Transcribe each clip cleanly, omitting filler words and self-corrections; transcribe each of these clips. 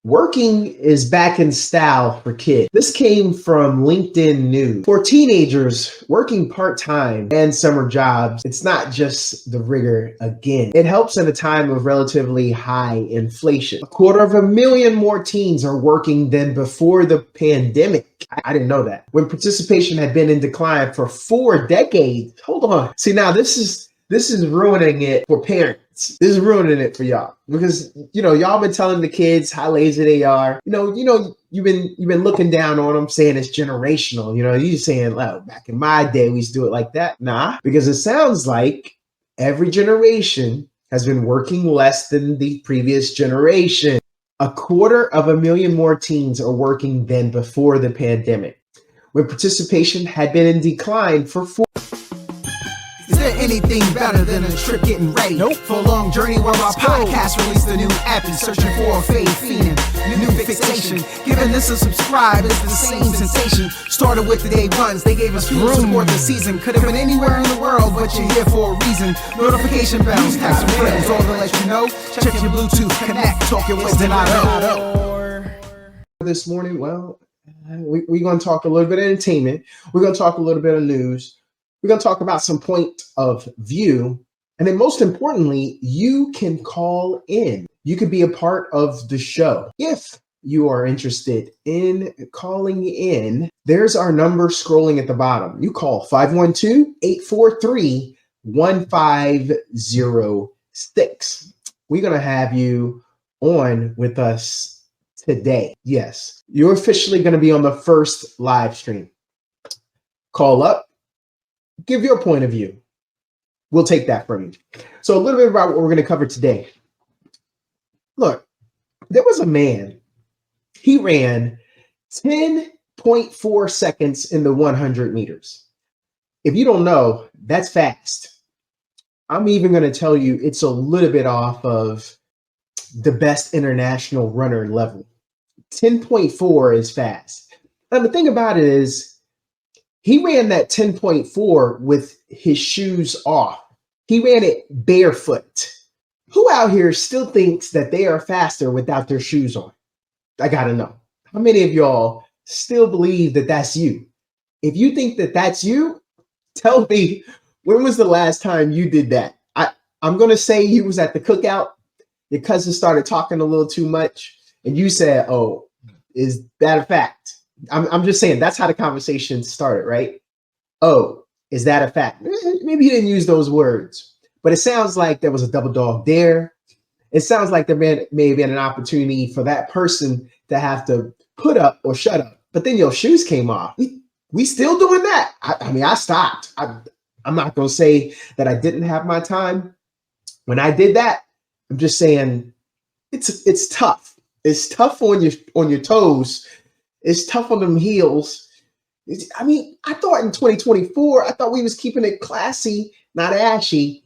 Working is back in style for kids. This came from LinkedIn News. For teenagers working part-time and summer jobs, it's not just the rigor again. It helps in a time of relatively high inflation. 250,000 more teens are working than before the pandemic. I didn't know that. When participation had been in decline for 4 decades. Hold on. See, now this is ruining it for parents. This is ruining it for y'all because y'all been telling the kids how lazy they are. You've been looking down on them, saying it's generational. You saying, "Oh, back in my day, we used to do it like that." Nah, because it sounds like every generation has been working less than the previous generation. 250,000 more teens are working than before the pandemic, when participation had been in decline for 4. Is there anything better than a trip getting ready? Nope. For a long journey where our podcast released a new app and searching for a fade fiend, new fixation. Giving this a subscribe is the same sensation. Started with the day ones, they gave us fuel to support the season. Could have been anywhere in the world, but you're here for a reason. Notification bells, text some friends, all to let you know. Check your Bluetooth, connect, talk your wisdom out. This morning, we're going to talk a little bit of entertainment. We're going to talk a little bit of news. We're going to talk about some point of view. And then most importantly, you can call in. You could be a part of the show. If you are interested in calling in, there's our number scrolling at the bottom. You call 512-843-1506. We're going to have you on with us today. Yes, you're officially going to be on the first live stream. Call up. Give your point of view. We'll take that from you. So a little bit about what we're going to cover today. Look, there was a man. He ran 10.4 seconds in the 100 meters. If you don't know, that's fast. I'm even going to tell you it's a little bit off of the best international runner level. 10.4 is fast. Now, the thing about it is, he ran that 10.4 with his shoes off. He ran it barefoot. Who out here still thinks that they are faster without their shoes on? I gotta know. How many of y'all still believe that that's you? If you think that that's you, tell me, when was the last time you did that? I'm gonna say you was at the cookout. Your cousin started talking a little too much, and you said, "Oh, is that a fact?" I'm just saying that's how the conversation started, right? Oh, is that a fact? Maybe you didn't use those words, but it sounds like there was a double dog there. It sounds like there may have been an opportunity for that person to have to put up or shut up. But then your shoes came off. We still doing that. I stopped. I'm not going to say that I didn't have my time when I did that. I'm just saying it's tough. It's tough on your toes. It's tough on them heels. I thought in 2024, I thought we was keeping it classy, not ashy.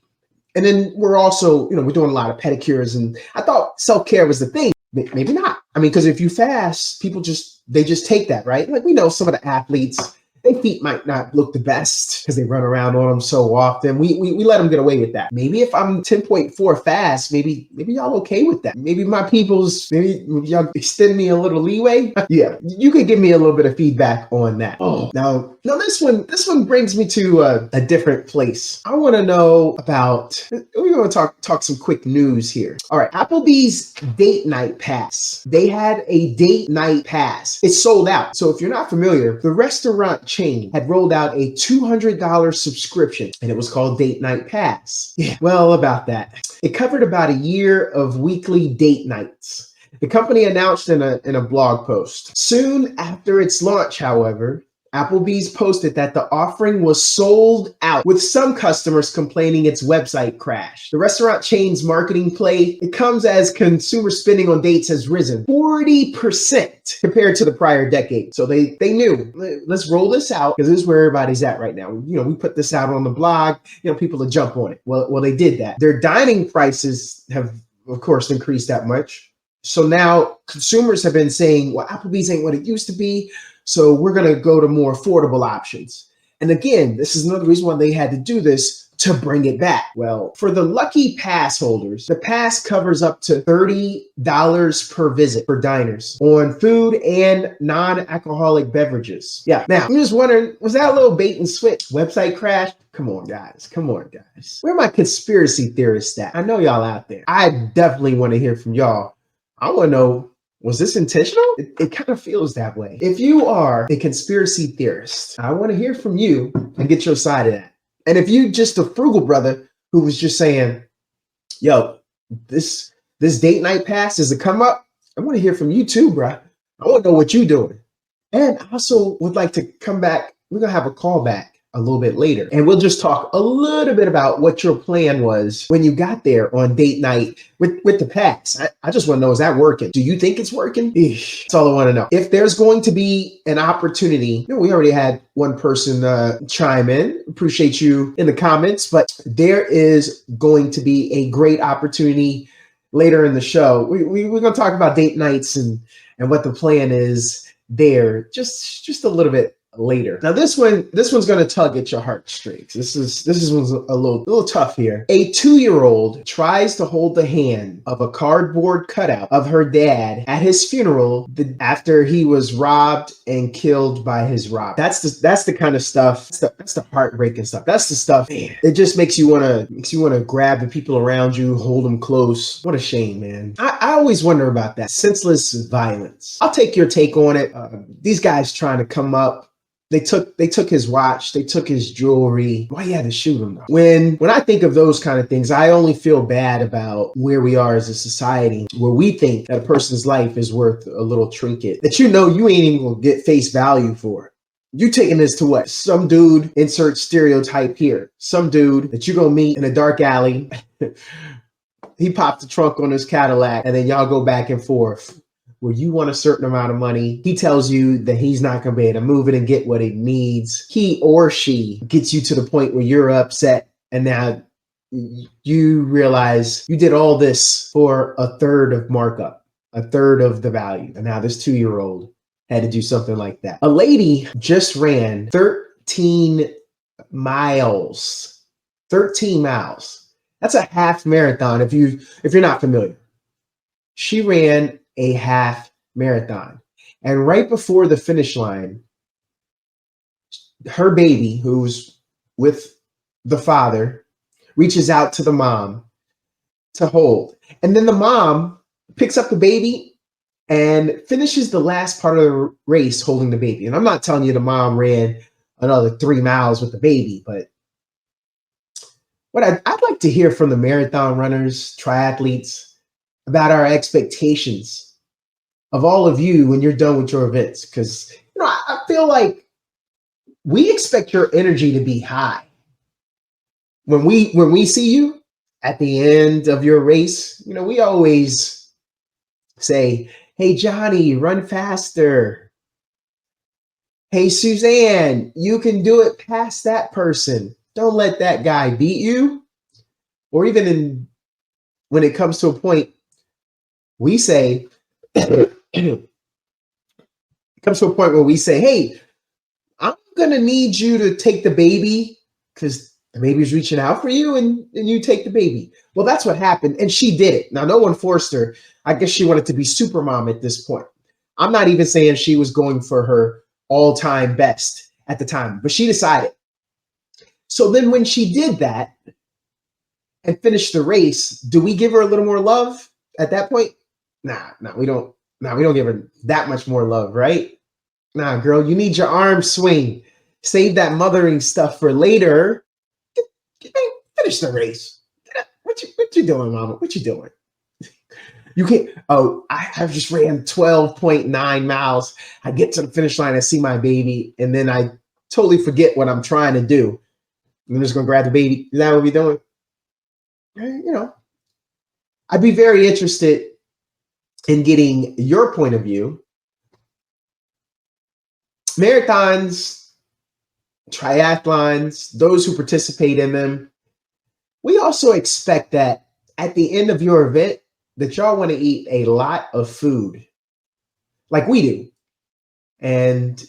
And then we're also, we're doing a lot of pedicures, and I thought self-care was the thing. Maybe not. Because if you fast, people just take that, right? Like, we know some of the athletes, their feet might not look the best because they run around on them so often. We let them get away with that. Maybe if I'm 10.4 fast, maybe y'all okay with that. Maybe my people's, maybe y'all extend me a little leeway. Yeah, you could give me a little bit of feedback on that. Oh, now this one brings me to a different place. I want to know about, we're going to talk some quick news here. All right, Applebee's date night pass. They had a date night pass. It's sold out. So if you're not familiar, the restaurant chain had rolled out a $200 subscription, and it was called Date Night Pass. Yeah, well, about that. It covered about a year of weekly date nights. The company announced in a blog post. Soon after its launch, however, Applebee's posted that the offering was sold out, with some customers complaining its website crashed. The restaurant chain's marketing play, it comes as consumer spending on dates has risen 40% compared to the prior decade. So they knew, let's roll this out, because this is where everybody's at right now. We put this out on the blog, people will jump on it. Well, they did that. Their dining prices have, of course, increased that much. So now consumers have been saying, well, Applebee's ain't what it used to be. So we're going to go to more affordable options. And again, this is another reason why they had to do this. to bring it back. Well, for the lucky pass holders, the pass covers up to $30 per visit for diners on food and non-alcoholic beverages. Yeah. Now, I'm just wondering, was that a little bait and switch? Website crash? Come on, guys. Come on, guys. Where are my conspiracy theorists at? I know y'all out there. I definitely want to hear from y'all. I want to know, was this intentional? It kind of feels that way. If you are a conspiracy theorist, I want to hear from you and get your side of that. And if you just a frugal brother who was just saying, yo, this date night pass is a come up, I want to hear from you too, bro. I want to know what you're doing. And I also would like to come back. We're going to have a call back a little bit later. And we'll just talk a little bit about what your plan was when you got there on date night with the pass. I just want to know, is that working? Do you think it's working? Eesh, that's all I want to know. If there's going to be an opportunity, we already had one person chime in. Appreciate you in the comments, but there is going to be a great opportunity later in the show. We're going to talk about date nights and what the plan is there just a little bit later. Now this one's going to tug at your heartstrings. This one's a little tough here. A 2-year-old tries to hold the hand of a cardboard cutout of her dad at his funeral after he was robbed and killed by his robber. That's the kind of stuff. That's the heartbreaking stuff. That's the stuff, man. It just makes you want to grab the people around you, hold them close. What a shame, man. I always wonder about that senseless violence. I'll take your take on it. These guys trying to come up. They took his watch, they took his jewelry. Why you had to shoot him though? When I think of those kind of things, I only feel bad about where we are as a society, where we think that a person's life is worth a little trinket that you ain't even gonna get face value for. You taking this to what? Some dude, insert stereotype here. Some dude that you're gonna meet in a dark alley. He popped the trunk on his Cadillac, and then y'all go back and forth. Where you want a certain amount of money, he tells you that he's not going to be able to move it and get what he needs. He or she gets you to the point where you're upset, and now you realize you did all this for a third of markup, a third of the value. And now this 2-year-old had to do something like that. A lady just ran 13 miles. 13 miles. That's a half marathon if you're not familiar. She ran a half marathon. And right before the finish line, her baby, who's with the father, reaches out to the mom to hold. And then the mom picks up the baby and finishes the last part of the race holding the baby. And I'm not telling you the mom ran another 3 miles with the baby, but what I'd like to hear from the marathon runners, triathletes, about our expectations of all of you when you're done with your events. Because I feel like we expect your energy to be high. When we see you at the end of your race, we always say, hey, Johnny, run faster. Hey, Suzanne, you can do it past that person. Don't let that guy beat you. Or even when it comes to a point, we say, it comes to a point where we say, hey, I'm going to need you to take the baby because the baby's reaching out for you and you take the baby. Well, that's what happened. And she did it. Now, no one forced her. I guess she wanted to be super mom at this point. I'm not even saying she was going for her all-time best at the time, but she decided. So then when she did that and finished the race, do we give her a little more love at that point? Nah, we don't give her that much more love, right? Nah, girl, you need your arm swing. Save that mothering stuff for later. Finish the race. What you doing, mama? What you doing? You can't. Oh, I just ran 12.9 miles. I get to the finish line, I see my baby, and then I totally forget what I'm trying to do. I'm just gonna grab the baby. Is that what we're doing? I'd be very interested in getting your point of view. Marathons, triathlons, those who participate in them, we also expect that at the end of your event that y'all want to eat a lot of food like we do. And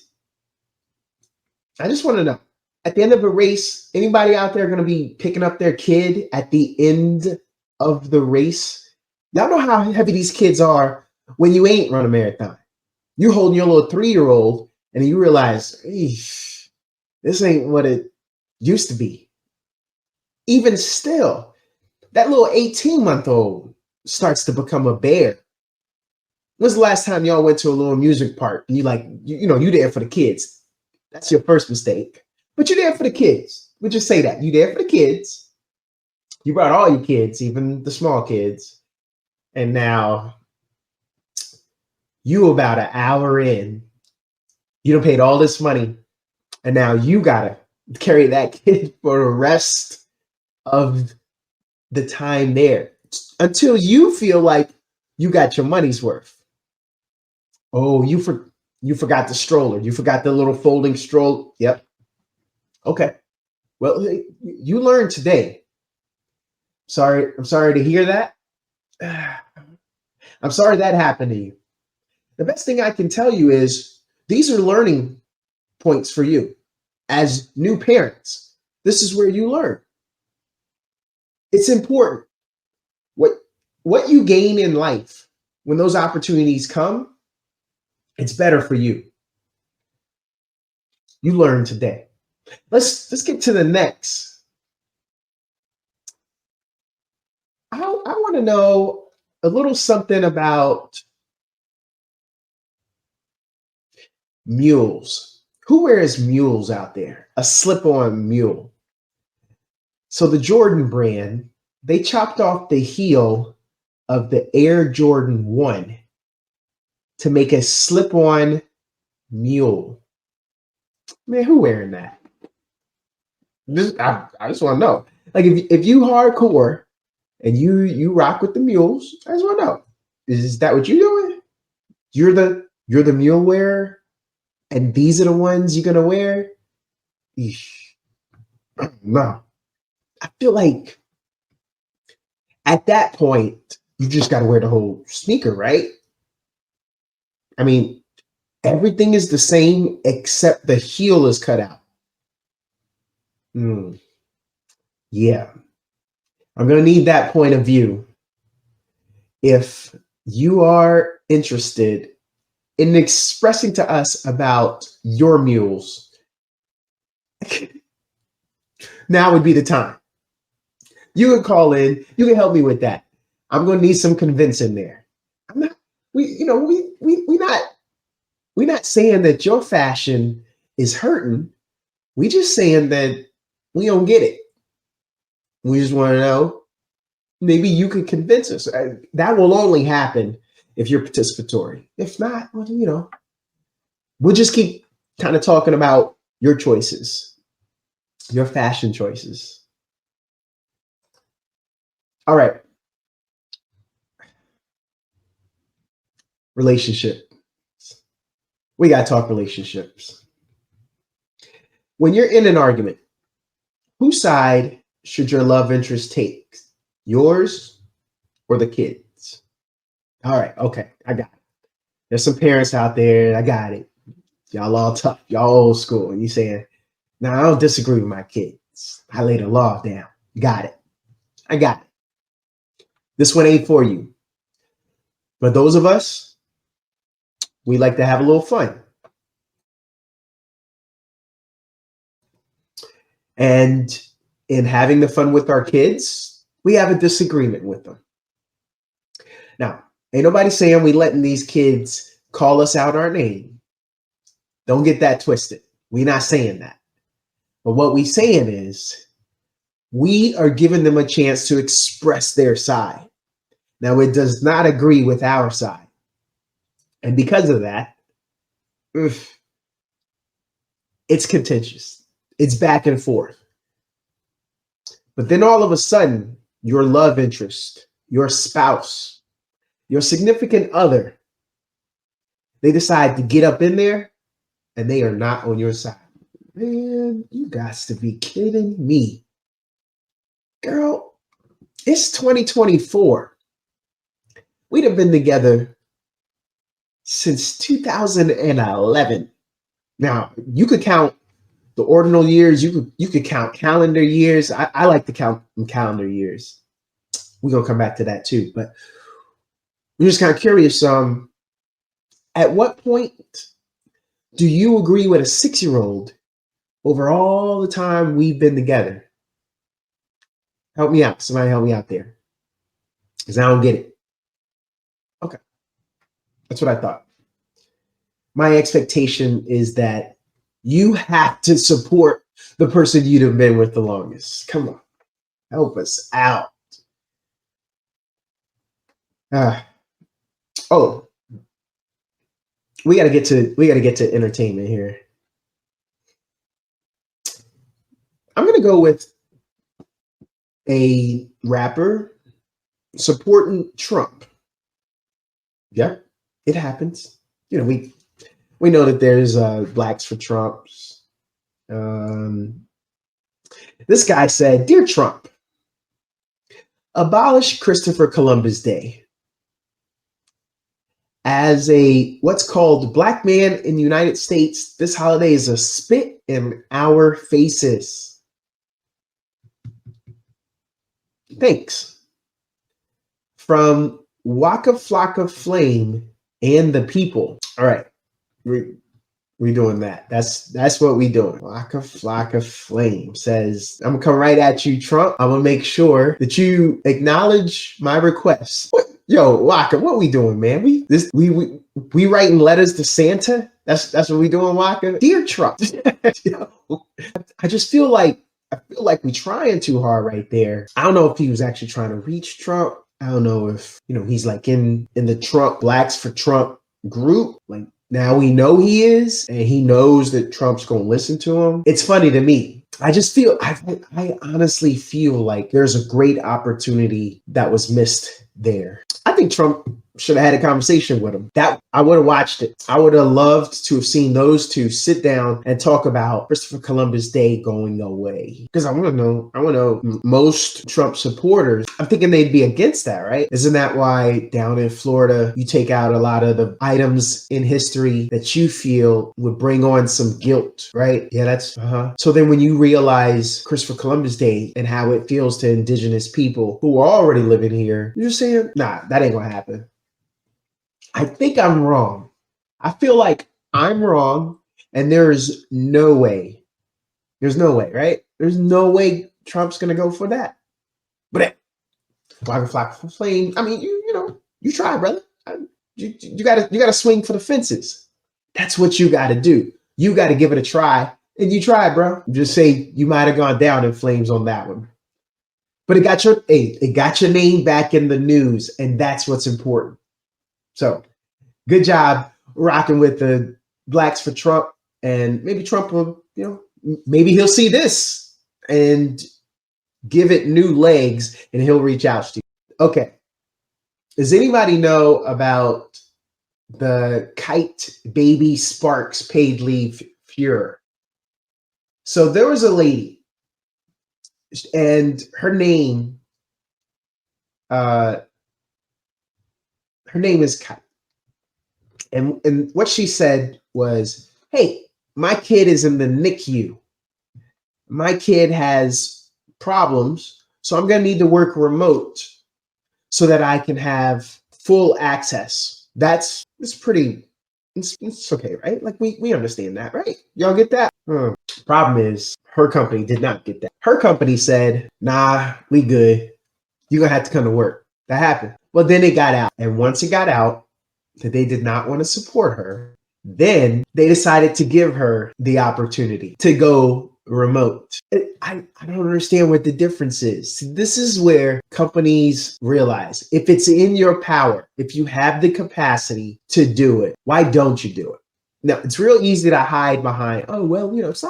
I just want to know, At the end of a race, anybody out there going to be picking up their kid at the end of the race? Y'all know how heavy these kids are when you ain't run a marathon. You're holding your little 3-year-old and you realize, this ain't what it used to be. Even still, that little 18-month-old starts to become a bear. When's the last time y'all went to a little amusement park and you there for the kids? That's your first mistake. But you're there for the kids. We just say that. You're there for the kids. You brought all your kids, even the small kids. And now you about an hour in, you done paid all this money. And now you got to carry that kid for the rest of the time there until you feel like you got your money's worth. Oh, you forgot the stroller. You forgot the little folding stroller. Yep. Okay. Well, you learned today. I'm sorry to hear that. I'm sorry that happened to you. The best thing I can tell you is these are learning points for you as new parents. This is where you learn. It's important. What you gain in life when those opportunities come, it's better for you. You learn today. Let's get to the next. I want to know a little something about mules. Who wears mules out there? A slip-on mule. So the Jordan brand, they chopped off the heel of the Air Jordan 1 to make a slip-on mule. Man, who wearing that? I just want to know. Like if you hardcore and you rock with the mules, I just want to know. Is that what you're doing? You're the mule wearer, and these are the ones you're gonna wear? Eesh. No. I feel like at that point, you just got to wear the whole sneaker, right? I mean, everything is the same except the heel is cut out. Yeah. I'm going to need that point of view if you are interested in expressing to us about your mules. Now would be the time. You can call in. You can help me with that. I'm going to need some convincing there. We're not saying that your fashion is hurting. We just saying that we don't get it. We just want to know, maybe you could convince us. That will only happen if you're participatory. If not, well, we'll just keep kind of talking about your choices, your fashion choices. All right. Relationship. We got to talk relationships. When you're in an argument, whose side should your love interest take? Yours or the kids? All right. Okay. I got it. There's some parents out there. I got it. Y'all all tough. Y'all old school. And you saying, no, I don't disagree with my kids. I lay the law down. Got it. I got it. This one ain't for you. But those of us, we like to have a little fun. And in having the fun with our kids, we have a disagreement with them. Now, ain't nobody saying we letting these kids call us out our name. Don't get that twisted. We're not saying that. But what we saying is we are giving them a chance to express their side. Now, it does not agree with our side. And because of that, it's contentious. It's back and forth. But then all of a sudden, your love interest, your spouse, your significant other, they decide to get up in there and they are not on your side. Man, you got to be kidding me. Girl, it's 2024. We'd have been together since 2011. Now, you could count The ordinal years, you could count calendar years. I like to count in calendar years. We're gonna come back to that too. But I'm just kind of curious. At what point do you agree with a 6-year-old over all the time we've been together? Help me out. Somebody help me out there. Because I don't get it. Okay. That's what I thought. My expectation is that you have to support the person you'd have been with the longest. Come on. Help us out. Oh, we gotta get to entertainment here. I'm gonna go with a rapper supporting Trump. Yeah, it happens. You know, we know that there's blacks for Trumps. This guy said, "Dear Trump, abolish Christopher Columbus Day. As a what's called black man in the United States, this holiday is a spit in our faces. Thanks." From Waka Flocka Flame and the People. All right, we doing that. That's what we doing. Waka Flocka Flame says, "I'm gonna come right at you, Trump. I'm gonna make sure that you acknowledge my request." What? Yo, Waka, what we doing, man? We writing letters to Santa? That's what we doing, Waka? Dear Trump. Yo, I just feel like we trying too hard right there. I don't know if he was actually trying to reach Trump. I don't know if, he's like in the Trump Blacks for Trump group. Like now we know he is, and he knows that Trump's going to listen to him. It's funny to me. I honestly feel like there's a great opportunity that was missed there. I think Trump should have had a conversation with him. That I would have watched it. I would have loved to have seen those two sit down and talk about Christopher Columbus Day going away. Because I want to know most Trump supporters, I'm thinking they'd be against that, right? Isn't that why down in Florida, you take out a lot of the items in history that you feel would bring on some guilt, right? Yeah, that's, So then when you realize Christopher Columbus Day and how it feels to indigenous people who are already living here, you're saying, nah, that ain't gonna happen. I think I'm wrong. I feel like I'm wrong, and there's no way, right? There's no way Trump's gonna go for that. But Flock for Flame. I mean, you try, brother. You gotta swing for the fences. That's what you gotta do. You gotta give it a try, and you try, bro. Just say you might have gone down in flames on that one, but it got your name back in the news, and that's what's important. So good job rocking with the Blacks for Trump, and maybe Trump will, maybe he'll see this and give it new legs and he'll reach out to you. Okay. Does anybody know about the Kite Baby Sparks paid leave furor? So there was a lady, and her name is Kite. And what she said was, "Hey, my kid is in the NICU. My kid has problems, so I'm going to need to work remote so that I can have full access." It's okay, right? Like we understand that, right? Y'all get that? Problem is, her company did not get that. Her company said, "Nah, we good. You're going to have to come to work." That happened. Well, then it got out. And once it got out that they did not want to support her, then they decided to give her the opportunity to go remote. I don't understand what the difference is. This is where companies realize if it's in your power, if you have the capacity to do it, why don't you do it? Now, it's real easy to hide behind, oh, well, it's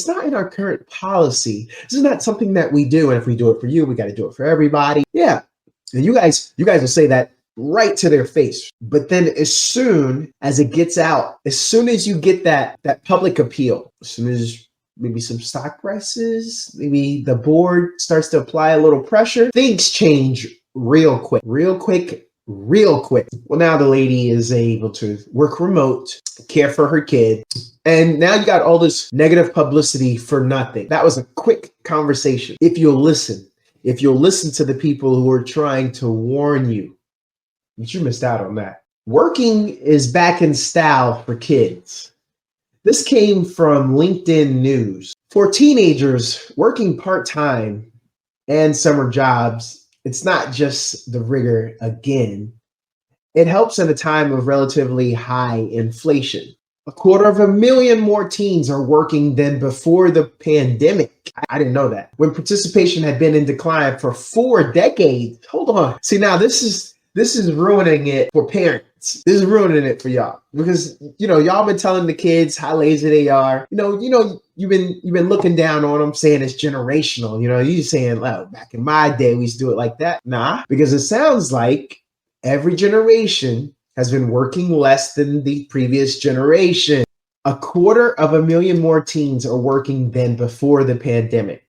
not in our current policy. This is not something that we do. And if we do it for you, we got to do it for everybody. Yeah. And you guys will say that right to their face. But then as soon as it gets out, as soon as you get that public appeal, as soon as maybe some stock prices, maybe the board starts to apply a little pressure, things change real quick, real quick. Well, now the lady is able to work remote, care for her kid, and now you got all this negative publicity for nothing. That was a quick conversation. If you'll listen to the people who are trying to warn you, but you missed out on that. Working is back in style for kids. This came from LinkedIn News. For teenagers working part-time and summer jobs, it's not just the rigor again. It helps in a time of relatively high inflation. 250,000 more teens are working than before the pandemic. I didn't know that. When participation had been in decline for 4 decades. Hold on. See, now this is ruining it for parents. This is ruining it for y'all because y'all been telling the kids how lazy they are. You've been looking down on them, saying it's generational. You saying, "Oh, back in my day we used to do it like that." Nah, because it sounds like every generation has been working less than the previous generation. 250,000 more teens are working than before the pandemic,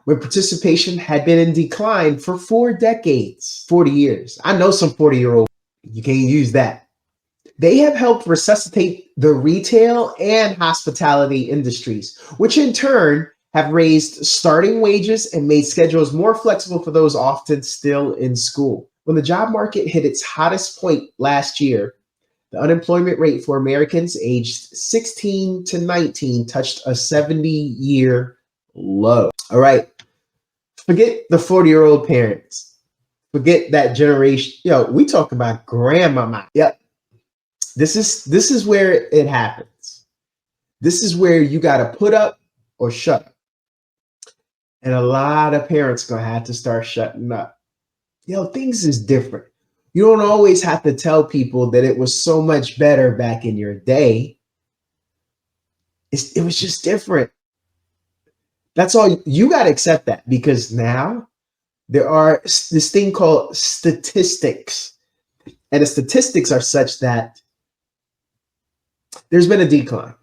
when participation had been in decline for 4 decades, 40 years. I know some 40-year-old, you can't use that. They have helped resuscitate the retail and hospitality industries, which in turn have raised starting wages and made schedules more flexible for those often still in school. When the job market hit its hottest point last year, the unemployment rate for Americans aged 16 to 19 touched a 70-year low. All right. Forget the 40-year-old parents. Forget that generation. We talk about grandmama. Yep. This is where it happens. This is where you got to put up or shut up. And a lot of parents going to have to start shutting up. Things is different. You don't always have to tell people that it was so much better back in your day. It was just different. That's all. You got to accept that, because now there are this thing called statistics. And the statistics are such that there's been a decline.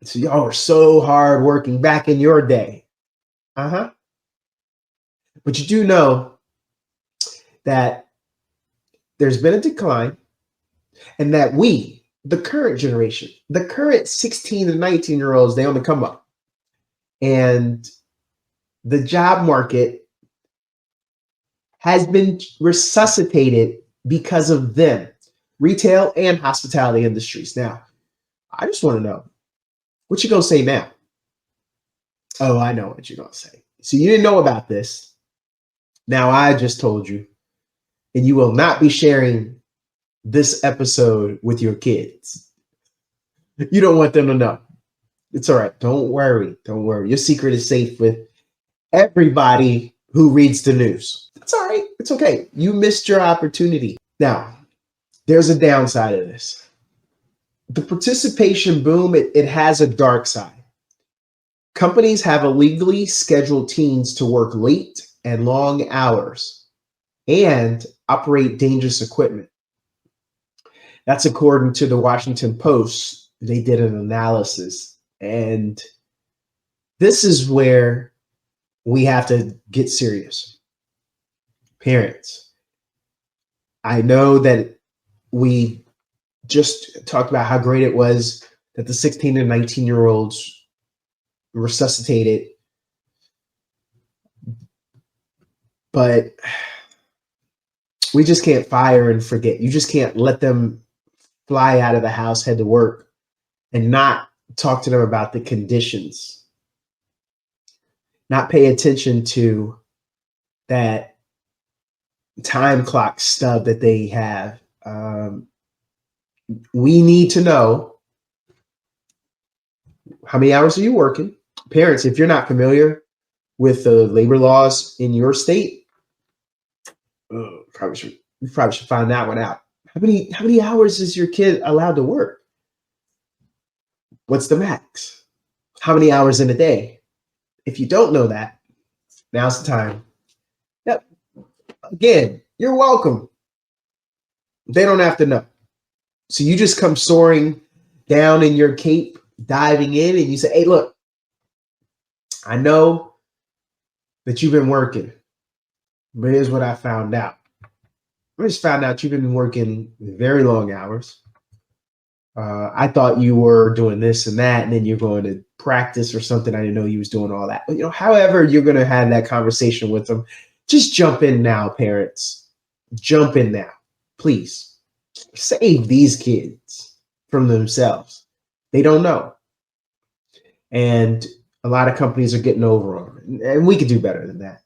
So y'all were so hard working back in your day. But you do know that there's been a decline, and that we, the current generation, the current 16 and 19-year-olds, they on the come up. And the job market has been resuscitated because of them, retail and hospitality industries. Now, I just want to know, what you gonna say now? Oh, I know what you're gonna say. So you didn't know about this. Now I just told you. And you will not be sharing this episode with your kids. You don't want them to know. It's all right. Don't worry. Don't worry. Your secret is safe with everybody who reads the news. It's all right. It's okay. You missed your opportunity. Now, there's a downside of this. The participation boom, it has a dark side. Companies have illegally scheduled teens to work late and long hours and operate dangerous equipment. That's according to the Washington Post. They did an analysis, and this is where we have to get serious. Parents, I know that we just talked about how great it was that the 16 and 19-year-olds resuscitated, but we just can't fire and forget. You just can't let them fly out of the house, head to work, and not talk to them about the conditions. Not pay attention to that time clock stub that they have. We need to know, how many hours are you working? Parents, if you're not familiar with the labor laws in your state, you probably should find that one out. How many hours is your kid allowed to work? What's the max? How many hours in a day? If you don't know that, now's the time. Yep. Again, you're welcome. They don't have to know. So you just come soaring down in your cape, diving in, and you say, "Hey, look, I know that you've been working, but here's what I found out. I just found out you've been working very long hours. I thought you were doing this and that, and then you're going to practice or something. I didn't know you was doing all that. But, however you're going to have that conversation with them, just jump in now, parents. Jump in now, please. Save these kids from themselves. They don't know. And a lot of companies are getting over on it. And we could do better than that.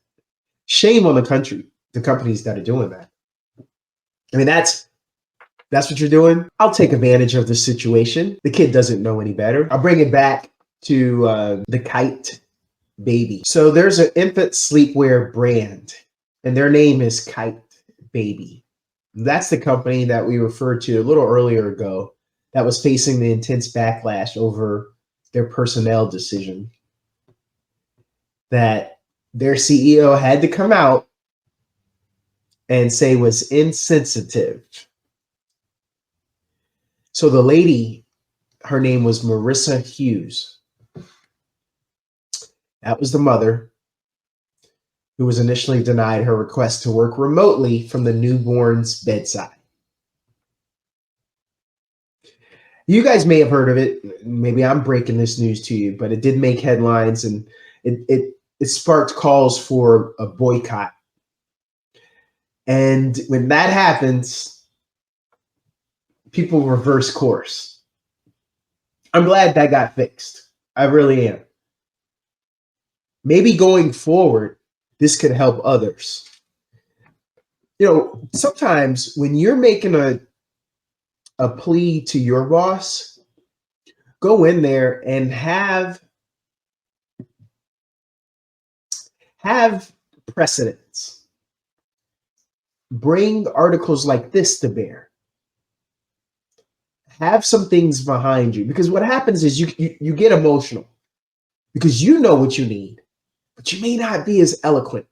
Shame on the companies that are doing that. I mean, that's what you're doing. I'll take advantage of the situation. The kid doesn't know any better. I'll bring it back to the Kite Baby. So there's an infant sleepwear brand, and their name is Kite Baby. That's the company that we referred to a little earlier ago that was facing the intense backlash over their personnel decision. That their CEO had to come out and say was insensitive. So the lady, her name was Marissa Hughes. That was the mother who was initially denied her request to work remotely from the newborn's bedside. You guys may have heard of it. Maybe I'm breaking this news to you, but it did make headlines, and it sparked calls for a boycott. And when that happens, people reverse course. I'm glad that got fixed. I really am. Maybe going forward, this could help others. Sometimes when you're making a plea to your boss, go in there and have precedents. Bring articles like this to bear. Have some things behind you, because what happens is you get emotional because you know what you need, but you may not be as eloquent.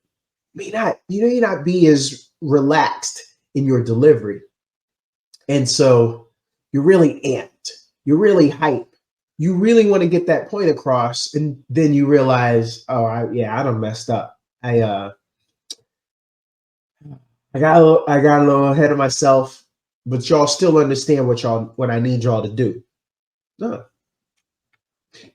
You may not be as relaxed in your delivery. And so you're really amped. You're really hyped. You really want to get that point across, and then you realize, I done messed up. I got a little ahead of myself, but y'all still understand what I need y'all to do. No.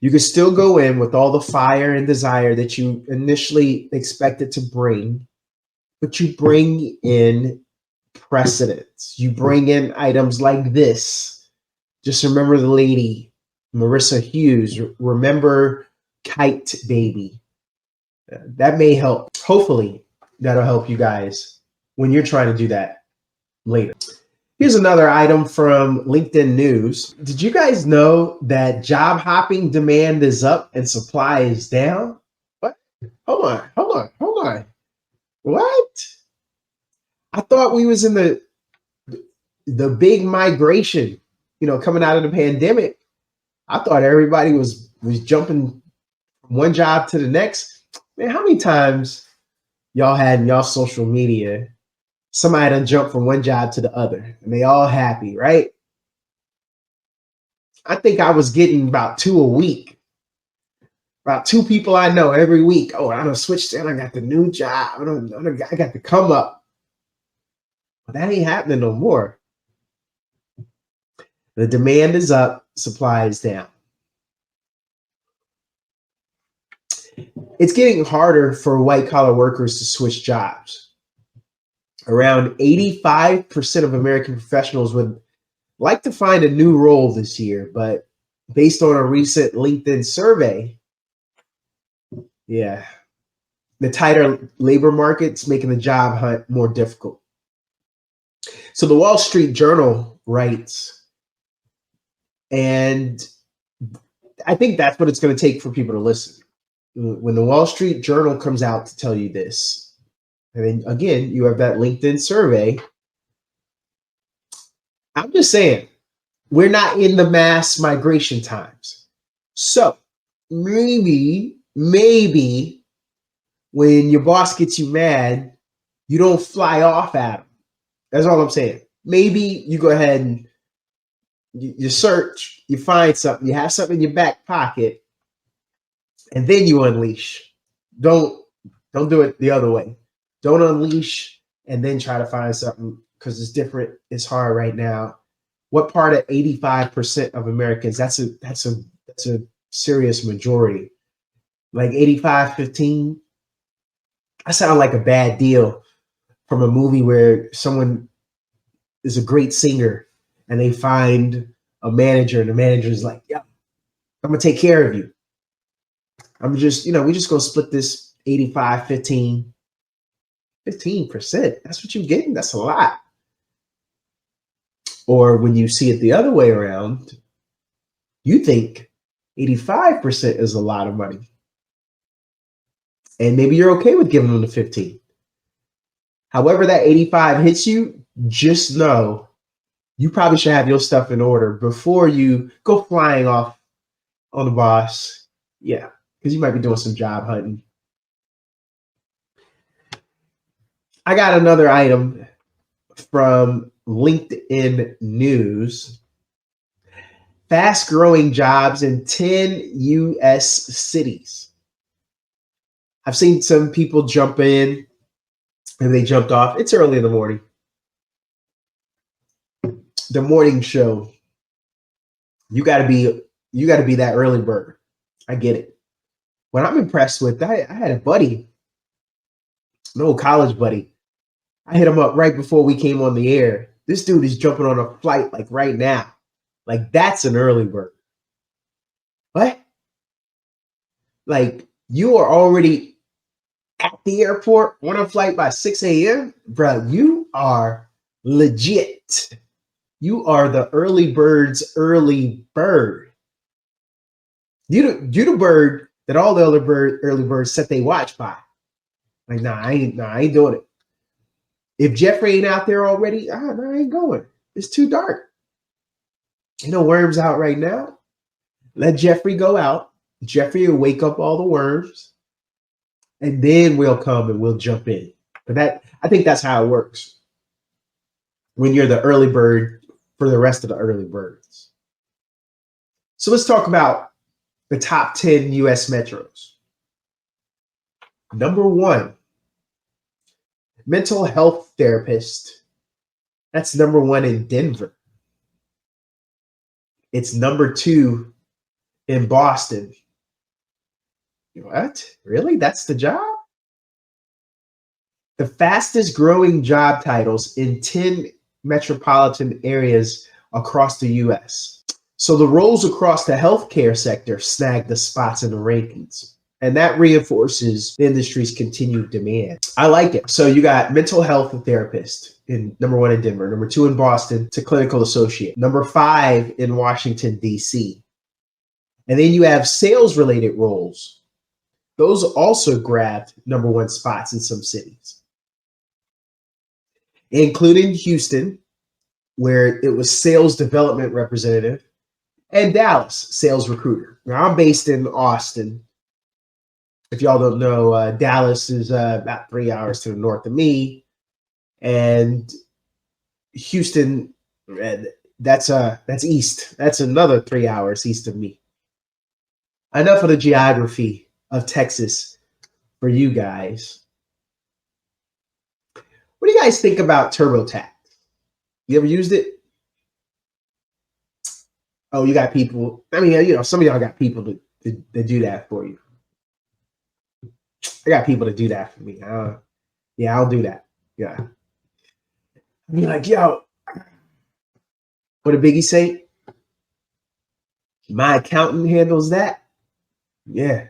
You can still go in with all the fire and desire that you initially expected to bring, but you bring in precedents. You bring in items like this. Just remember the lady, Marissa Hughes. Remember Kite Baby. That may help. Hopefully, that'll help you guys when you're trying to do that later. Here's another item from LinkedIn News. Did you guys know that job hopping demand is up and supply is down? What? Hold on. What? I thought we was in the big migration, coming out of the pandemic. I thought everybody was jumping from one job to the next. Man, how many times y'all had in y'all social media somebody done jumped from one job to the other and they all happy, right? I think I was getting about 2 a week. About 2 people I know every week. Oh, I done switched and I got the new job. I got the come up. But that ain't happening no more. The demand is up, supply is down. It's getting harder for white collar workers to switch jobs. Around 85% of American professionals would like to find a new role this year, but based on a recent LinkedIn survey, the tighter labor market's making the job hunt more difficult. So the Wall Street Journal writes, and I think that's what it's going to take for people to listen. When the Wall Street Journal comes out to tell you this, and then again, you have that LinkedIn survey. I'm just saying, we're not in the mass migration times. So maybe when your boss gets you mad, you don't fly off at him. That's all I'm saying. Maybe you go ahead and you search, you find something, you have something in your back pocket, and then you unleash. Don't do it the other way. Don't unleash and then try to find something because it's different. It's hard right now. What part of 85% of Americans? That's a serious majority. Like 85-15. That sounds like a bad deal from a movie where someone is a great singer and they find a manager and the manager is like, yeah, I'm gonna take care of you. I'm just, we just gonna split this 85-15. 15%. That's what you're getting. That's a lot. Or when you see it the other way around, you think 85% is a lot of money. And maybe you're okay with giving them the 15. However, that 85 hits you, just know you probably should have your stuff in order before you go flying off on the boss. Yeah, because you might be doing some job hunting. I got another item from LinkedIn News. Fast growing jobs in 10 US cities. I've seen some people jump in and they jumped off. It's early in the morning. The morning show. You gotta be that early bird. I get it. What I'm impressed with, I had a buddy, an old college buddy. I hit him up right before we came on the air. This dude is jumping on a flight like right now. Like that's an early bird. What? Like you are already at the airport on a flight by 6 a.m. Bro, you are legit. You are the early bird's early bird. You the bird that all the early birds set they watch by. Like, I ain't doing it. If Jeffrey ain't out there already, I ain't going. It's too dark. Worms out right now. Let Jeffrey go out. Jeffrey will wake up all the worms, and then we'll come and we'll jump in. But I think that's how it works. When you're the early bird for the rest of the early birds. So let's talk about the top 10 US metros. Number 1, mental health therapist. That's number 1 in Denver. It's number 2 in Boston. What? Really? That's the job? The fastest growing job titles in 10 metropolitan areas across the US. So the roles across the healthcare sector snag the spots in the rankings. And that reinforces the industry's continued demand. I like it. So you got mental health therapist in number 1 in Denver, number 2 in Boston to clinical associate, number 5 in Washington, D.C. And then you have sales related roles. Those also grabbed number 1 spots in some cities, including Houston, where it was sales development representative, and Dallas, sales recruiter. Now, I'm based in Austin. If y'all don't know, Dallas is about 3 hours to the north of me, and Houston, that's east. That's another 3 hours east of me. Enough of the geography of Texas for you guys. What do you guys think about TurboTax? You ever used it? Oh, you got people. I mean, some of y'all got people to do that for you. I got people to do that for me. Yeah, I'll do that. Yeah. I'll be like, yo, what did Biggie say? My accountant handles that. Yeah.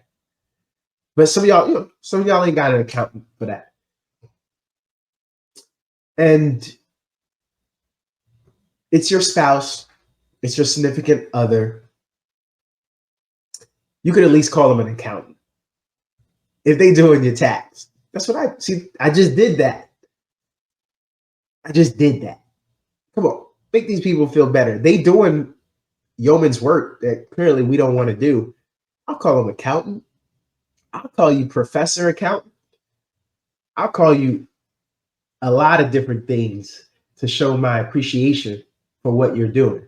But some of y'all ain't got an accountant for that. And it's your spouse, it's your significant other. You could at least call them an accountant if they doing your tax. That's what I see. I just did that. Come on, make these people feel better. They doing yeoman's work that clearly we don't want to do. I'll call them accountant. I'll call you professor accountant. I'll call you a lot of different things to show my appreciation for what you're doing.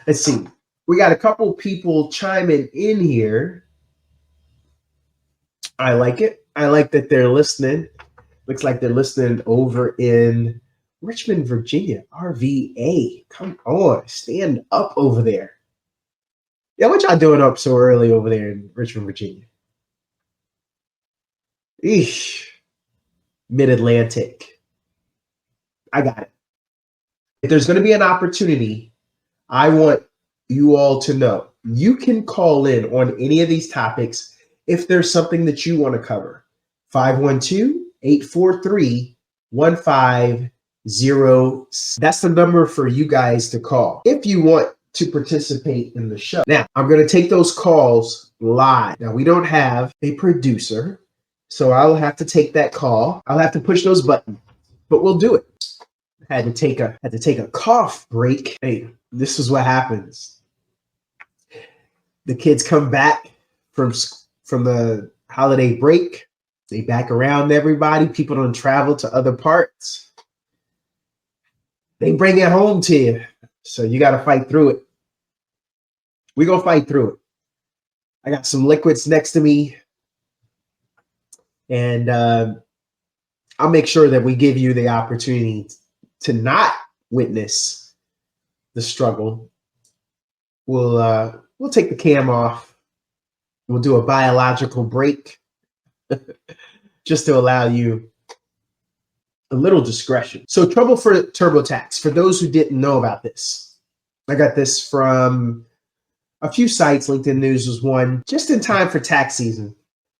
Let's see. We got a couple people chiming in here. I like it. I like that they're listening. Looks like they're listening over in Richmond, Virginia, RVA. Come on, stand up over there. Yeah, what y'all doing up so early over there in Richmond, Virginia? Eesh. Mid-Atlantic. I got it. If there's going to be an opportunity, I want you all to know you can call in on any of these topics if there's something that you want to cover. 512-843-1506. That's the number for you guys to call if you want to participate in the show. Now, I'm going to take those calls live. Now, we don't have a producer, so I'll have to take that call. I'll have to push those buttons, but we'll do it. Had to take a cough break. Hey, this is what happens. The kids come back from the holiday break. They back around everybody. People don't travel to other parts. They bring it home to you. So you got to fight through it. We're going to fight through it. I got some liquids next to me. And I'll make sure that we give you the opportunity to not witness the struggle. We'll take the cam off. We'll do a biological break just to allow you a little discretion. So trouble for TurboTax. For those who didn't know about this, I got this from a few sites. LinkedIn News was one. Just in time for tax season,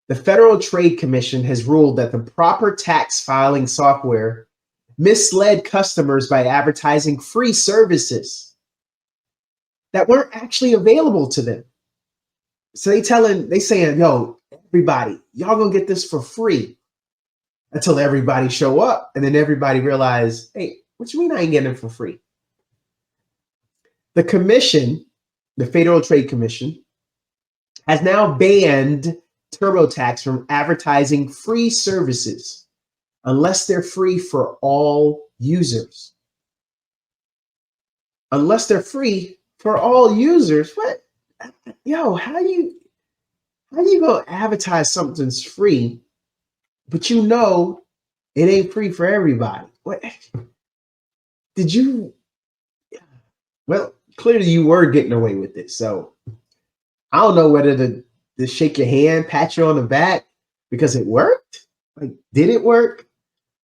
the Federal Trade Commission has ruled that the proper tax filing software misled customers by advertising free services that weren't actually available to them. So they saying, yo, everybody, y'all gonna get this for free, until everybody show up, and then everybody realize, hey, what you mean I ain't getting it for free? The commission, the Federal Trade Commission, has now banned TurboTax from advertising free services unless they're free for all users. Unless they're free for all users. What? Yo, how you gonna advertise something's free, but you know it ain't free for everybody? What? Did you? Well, clearly you were getting away with it. So I don't know whether to shake your hand, pat you on the back because it worked. Like, did it work?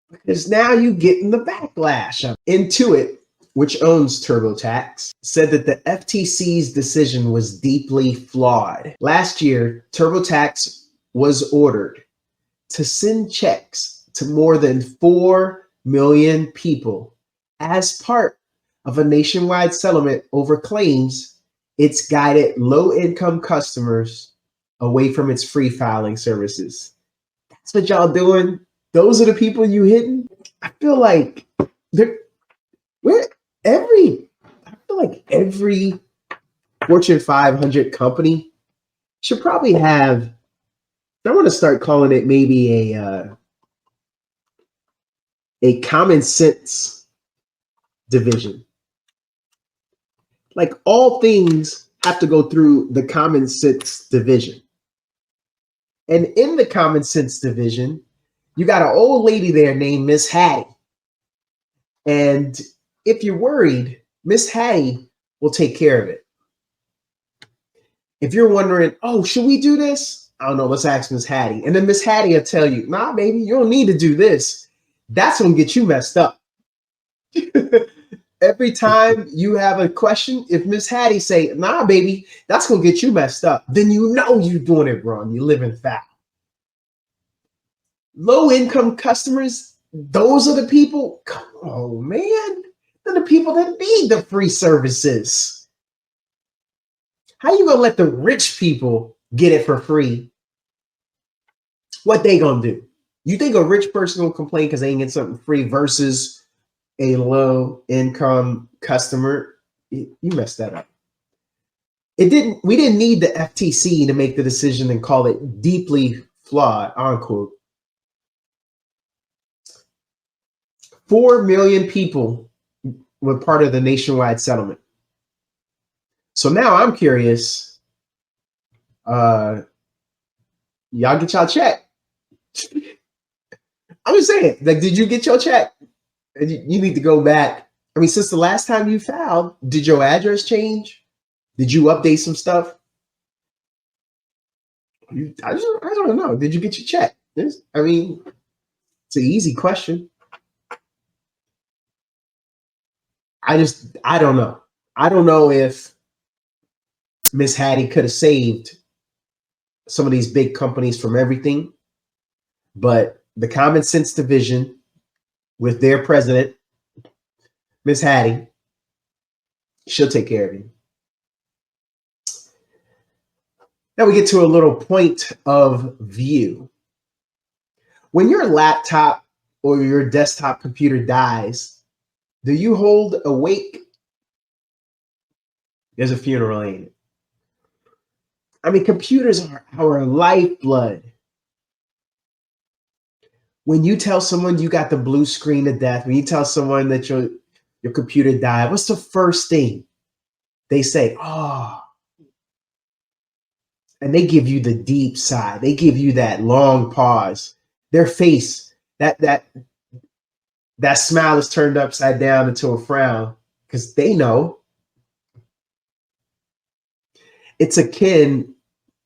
Because now you getting the backlash. Intuit, which owns TurboTax, said that the FTC's decision was deeply flawed. Last year, TurboTax was ordered to send checks to more than 4 million people as part of a nationwide settlement over claims it's guided low-income customers away from its free filing services. That's what y'all doing? Those are the people you hitting? I feel like every Fortune 500 company should probably have, I want to start calling it maybe a common sense division. Like, all things have to go through the common sense division. And in the common sense division, you got an old lady there named Miss Hattie. And if you're worried, Miss Hattie will take care of it. If you're wondering, oh, should we do this? I don't know, let's ask Miss Hattie. And then Miss Hattie will tell you, nah, baby, you don't need to do this. That's going to get you messed up. Every time you have a question, if Miss Hattie say, nah, baby, that's going to get you messed up, then you know you're doing it wrong. You're living foul. Low-income customers, those are the people, come on, man. They're the people that need the free services. How you going to let the rich people get it for free? What they going to do? You think a rich person will complain because they ain't get something free versus a low-income customer? You messed that up. We didn't need the FTC to make the decision and call it deeply flawed, unquote. 4 million people were part of the nationwide settlement. So now I'm curious, y'all get y'all check. I'm just saying, like, did you get your check? You need to go back. I mean, since the last time you filed, did your address change? Did you update some stuff? I don't know. Did you get your check? I mean, it's an easy question. I don't know. I don't know if Miss Hattie could have saved some of these big companies from everything, but the Common Sense Division with their president, Miss Hattie, she'll take care of you. Now we get to a little point of view. When your laptop or your desktop computer dies, do you hold a wake? There's a funeral, ain't it? I mean, computers are our lifeblood. When you tell someone you got the blue screen of death, when you tell someone that your computer died, what's the first thing they say? Oh, and they give you the deep sigh. They give you that long pause. Their face, that smile is turned upside down into a frown because they know it's akin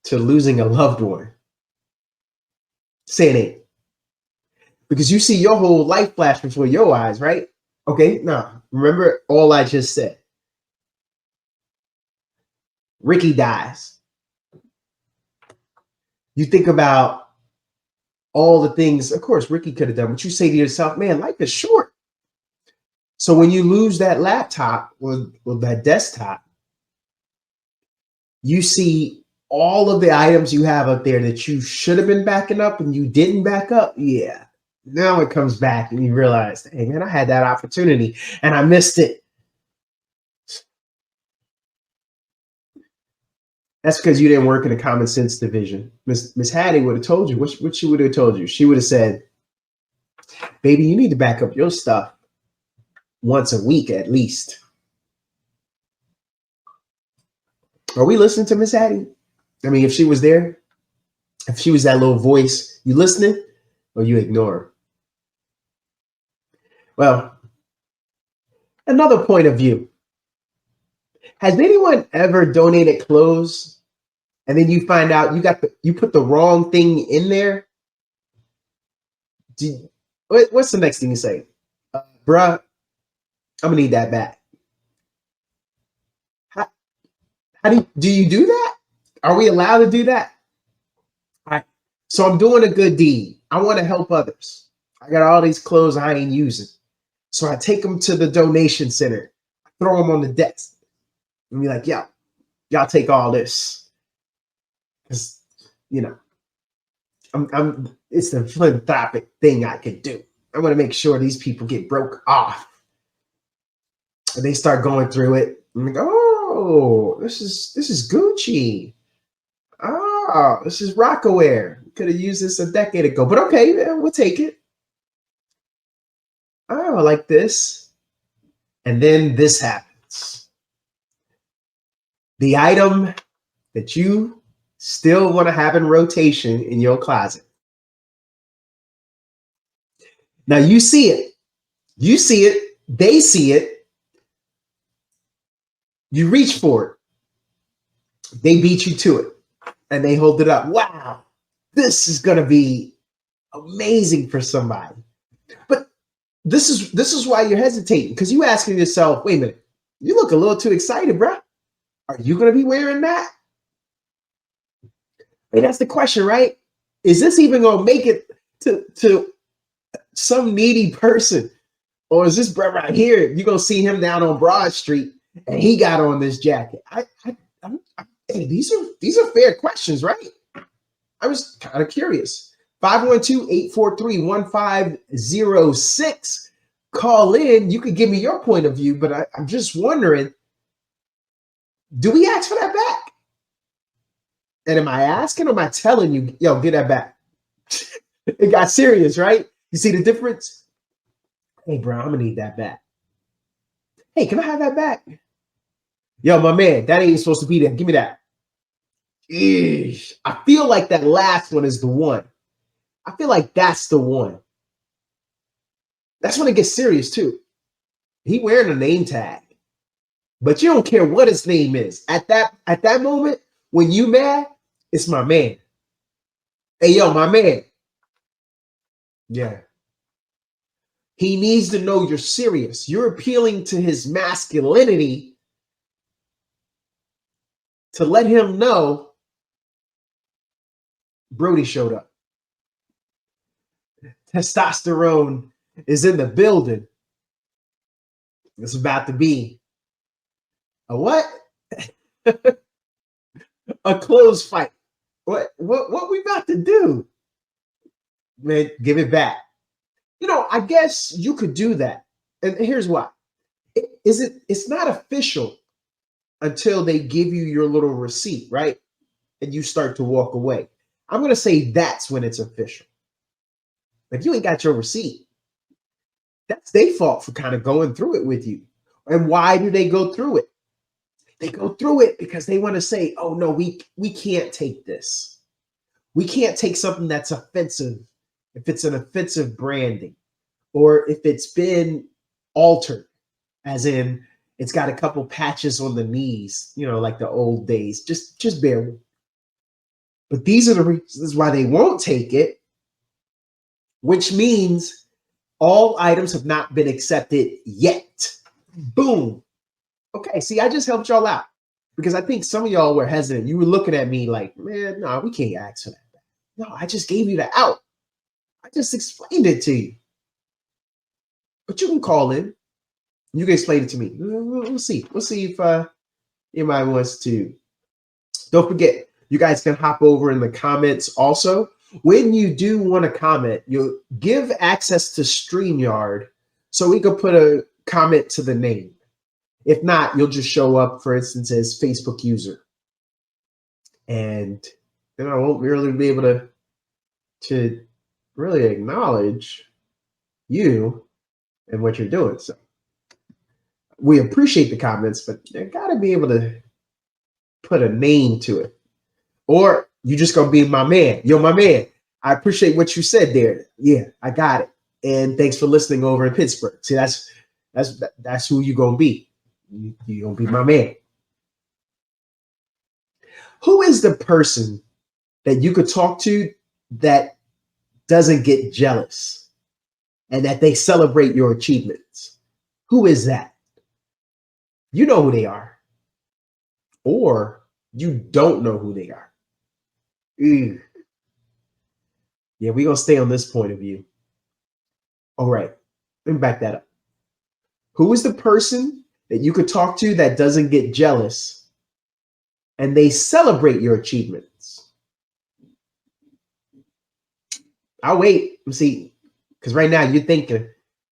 to losing a loved one. Say it ain't. Because you see your whole life flash before your eyes, right? Okay, now remember all I just said. Ricky dies. You think about all the things, of course, Ricky could have done, but you say to yourself, man, life is short. So when you lose that laptop or that desktop, you see all of the items you have up there that you should have been backing up and you didn't back up. Yeah. Now it comes back and you realize, hey, man, I had that opportunity and I missed it. That's because you didn't work in the Common Sense Division. Miss Hattie would have told you. What she would have told you? She would have said, baby, you need to back up your stuff once a week at least. Are we listening to Miss Hattie? I mean, if she was there, if she was that little voice, you listening or you ignore her? Well, another point of view. Has anyone ever donated clothes and then you find out you put the wrong thing in there? What's the next thing you say? Bruh, I'm gonna need that back. How do you do that? Are we allowed to do that? All right. So I'm doing a good deed. I want to help others. I got all these clothes I ain't using. So I take them to the donation center, throw them on the desk, and be like, yo, y'all take all this. Because, you know, it's the philanthropic thing I could do. I want to make sure these people get broke off. And they start going through it. I'm like, oh, this is Gucci. Oh, this is Rockaware. Could have used this a decade ago, but okay, man, we'll take it. Oh, I like this. And then this happens. The item that you still want to have in rotation in your closet. Now you see it. You see it. They see it. You reach for it. They beat you to it. And they hold it up. Wow, this is going to be amazing for somebody. But this is why you're hesitating, because you're asking yourself, wait a minute, you look a little too excited, bro. Are you going to be wearing that? I mean, that's the question, right? Is this even going to make it to some needy person? Or is this bro right here, you're going to see him down on Broad Street and he got on this jacket? Hey, these are fair questions, right? I was kind of curious. 512-843-1506. Call in. You could give me your point of view, but I'm just wondering, do we ask for that back? And am I asking or am I telling you, yo, get that back? It got serious, right? You see the difference? Hey, bro, I'm going to need that back. Hey, can I have that back? Yo, my man, that ain't supposed to be there. Give me that. Eesh. I feel like that last one is the one. I feel like that's the one. That's when it gets serious too. He wearing a name tag, but you don't care what his name is. At that moment, when you mad, it's my man. Hey, yo, my man. Yeah. He needs to know you're serious. You're appealing to his masculinity to let him know Brody showed up. Testosterone is in the building. It's about to be a what? A close fight. What we about to do? Man, give it back. You know, I guess you could do that. And here's why. It's not official until they give you your little receipt, right? And you start to walk away. I'm going to say that's when it's official. If you ain't got your receipt, that's their fault for kind of going through it with you. And why do they go through it? They go through it because they want to say, oh, no, we can't take this. We can't take something that's offensive if it's an offensive branding or if it's been altered, as in it's got a couple patches on the knees, you know, like the old days. Just bear with me. But these are the reasons why they won't take it, which means all items have not been accepted yet. Boom. Okay, see, I just helped y'all out because I think some of y'all were hesitant. You were looking at me like, man, no, we can't ask for that. No, I just gave you the out. I just explained it to you. But you can call in. You can explain it to me. We'll see. We'll see if anybody wants to. Don't forget, you guys can hop over in the comments also. When you do want to comment, you'll give access to StreamYard so we can put a comment to the name. If not, you'll just show up, for instance, as Facebook user. And then I won't really be able to really acknowledge you and what you're doing. So we appreciate the comments, but you got to be able to put a name to it. Or you just going to be my man. Yo, my man, I appreciate what you said there. Yeah, I got it. And thanks for listening over in Pittsburgh. See, that's who you're going to be. You're going to be my man. Who is the person that you could talk to that doesn't get jealous and that they celebrate your achievements? Who is that? You know who they are. Or you don't know who they are. Yeah, we're going to stay on this point of view. All right, let me back that up. Who is the person that you could talk to that doesn't get jealous and they celebrate your achievements? I'll wait and see, because right now you're thinking,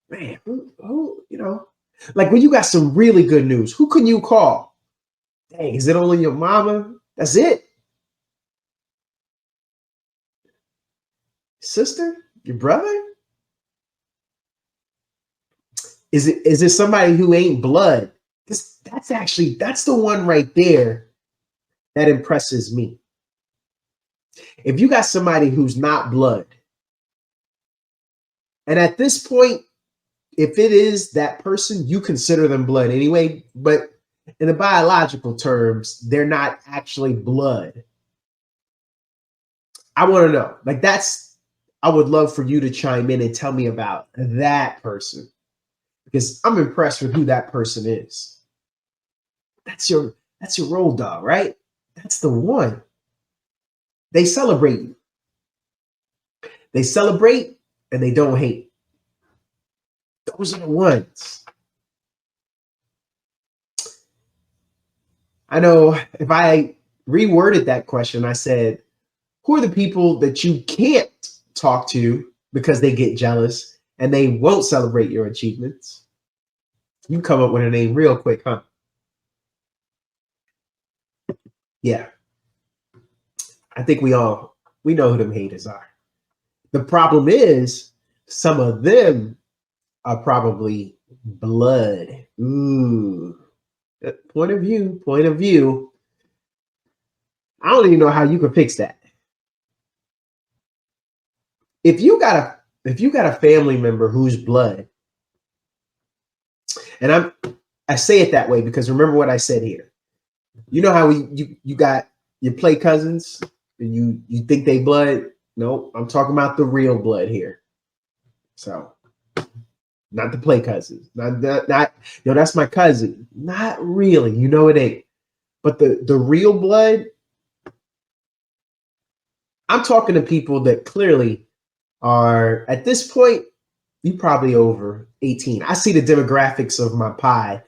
man, who, you know, like when you got some really good news, who can you call? Dang, is it only your mama? That's it? Sister? Your brother? Is it somebody who ain't blood? That's the one right there that impresses me. If you got somebody who's not blood, and at this point, if it is that person, you consider them blood anyway, but in the biological terms, they're not actually blood. I want to know. Like I would love for you to chime in and tell me about that person, because I'm impressed with who that person is. That's your road dog, right? That's the one. They celebrate you. They celebrate and they don't hate. Those are the ones. I know if I reworded that question, I said, who are the people that you can't talk to because they get jealous and they won't celebrate your achievements? You come up with a name real quick, huh? Yeah. I think we know who them haters are. The problem is some of them are probably blood. Ooh. Point of view. I don't even know how you can fix that. If you got a family member who's blood And I say it that way because remember what I said here. You know how you got your play cousins and you think they blood? Nope, I'm talking about the real blood here. So not the play cousins. Not yo, that's my cousin. Not really. You know it ain't. But the real blood, I'm talking to people that clearly are at this point, you probably over 18. I see the demographics of my pie,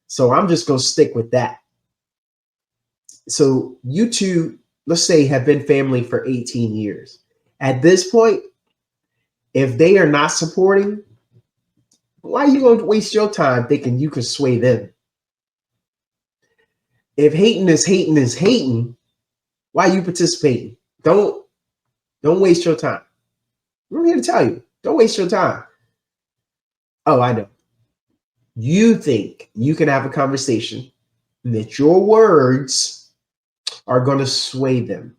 so I'm just gonna stick with that. So you two, let's say, have been family for 18 years. At this point, if they are not supporting, why are you going to waste your time thinking you can sway them? If hating is hating, why are you participating? Don't waste your time. I'm here to tell you, don't waste your time. Oh, I know. You think you can have a conversation and that your words are going to sway them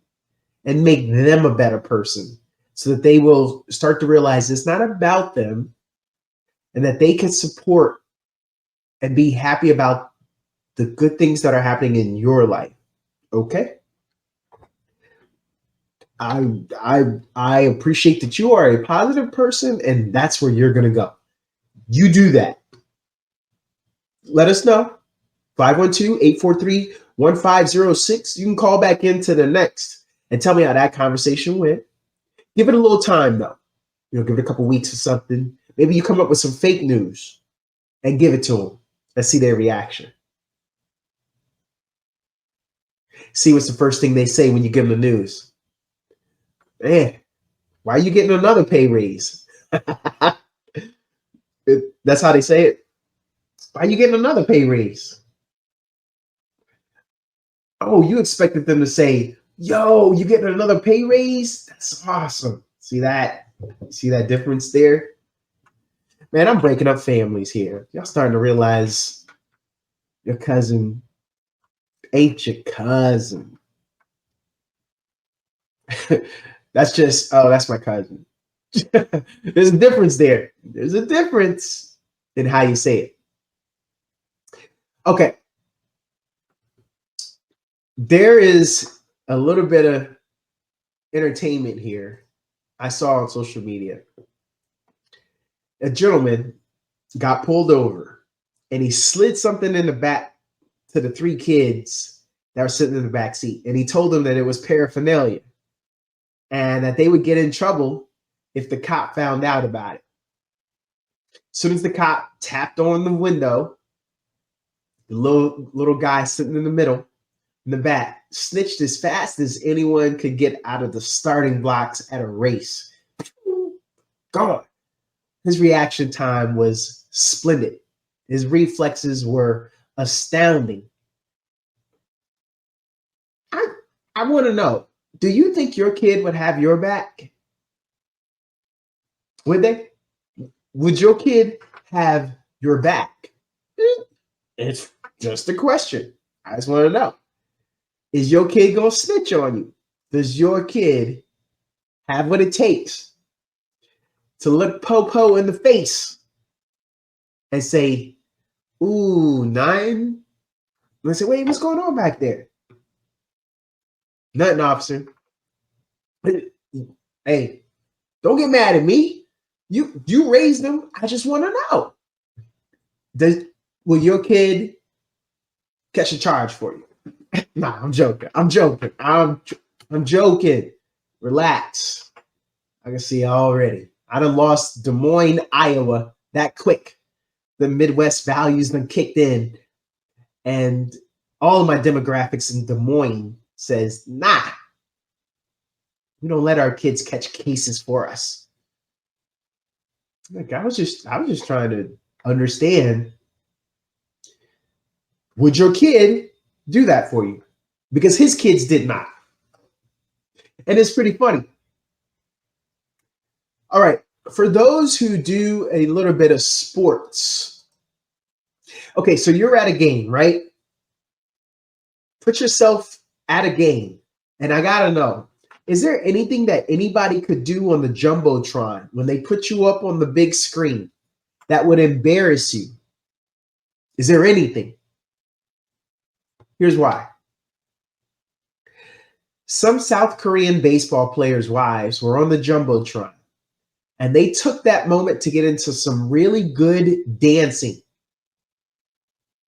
and make them a better person so that they will start to realize it's not about them and that they can support and be happy about the good things that are happening in your life. Okay? I appreciate that you are a positive person and that's where you're going to go. You do that. Let us know. 512-843-1506. You can call back into the next and tell me how that conversation went. Give it a little time though. Give it a couple weeks or something. Maybe you come up with some fake news and give it to them. Let's see their reaction. See what's the first thing they say when you give them the news. Man, why are you getting another pay raise? That's how they say it. Why are you getting another pay raise? Oh, you expected them to say, yo, you getting another pay raise? That's awesome. See that? See that difference there? Man, I'm breaking up families here. Y'all starting to realize your cousin ain't your cousin. That's just, oh, that's my cousin. There's a difference there. There's a difference in how you say it. Okay. There is a little bit of entertainment here I saw on social media. A gentleman got pulled over and he slid something in the back to the three kids that were sitting in the back seat. And he told them that it was paraphernalia and that they would get in trouble if the cop found out about it. As soon as the cop tapped on the window, the little guy sitting in the middle, in the back, snitched as fast as anyone could get out of the starting blocks at a race. God, his reaction time was splendid. His reflexes were astounding. I want to know, do you think your kid would have your back? Would they? Would your kid have your back? It's just a question. I just want to know. Is your kid going to snitch on you? Does your kid have what it takes to look Popo in the face and say, ooh, 9? And I say, wait, what's going on back there? Nothing, officer. Hey, don't get mad at me. You raised them. I just want to know. Will your kid catch a charge for you? Nah, I'm joking. I'm joking. Relax. I can see already. I done lost Des Moines, Iowa that quick. The Midwest values done kicked in. And all of my demographics in Des Moines says, nah, we don't let our kids catch cases for us. Like I was just trying to understand. Would your kid do that for you? Because his kids did not. And it's pretty funny. All right. For those who do a little bit of sports. Okay, so you're at a game, right? Put yourself at a game. And I got to know, is there anything that anybody could do on the Jumbotron when they put you up on the big screen that would embarrass you? Is there anything? Here's why. Some South Korean baseball players' wives were on the Jumbotron, and they took that moment to get into some really good dancing.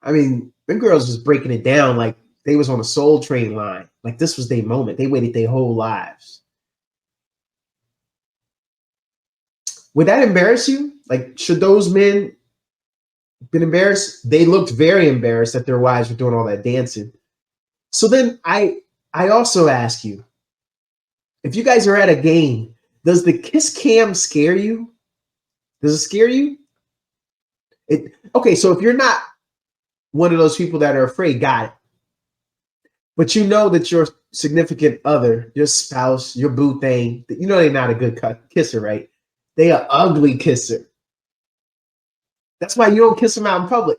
I mean, them girls was breaking it down like they was on a Soul Train line. Like this was their moment. They waited their whole lives. Would that embarrass you? Like, should those men been embarrassed? They looked very embarrassed that their wives were doing all that dancing. So then I also ask you, if you guys are at a game, does the kiss cam scare you? Does it scare you? Okay, so if you're not one of those people that are afraid, got it. But you know that your significant other, your spouse, your boo thing, you know they're not a good kisser, right? They an ugly kisser. That's why you don't kiss them out in public.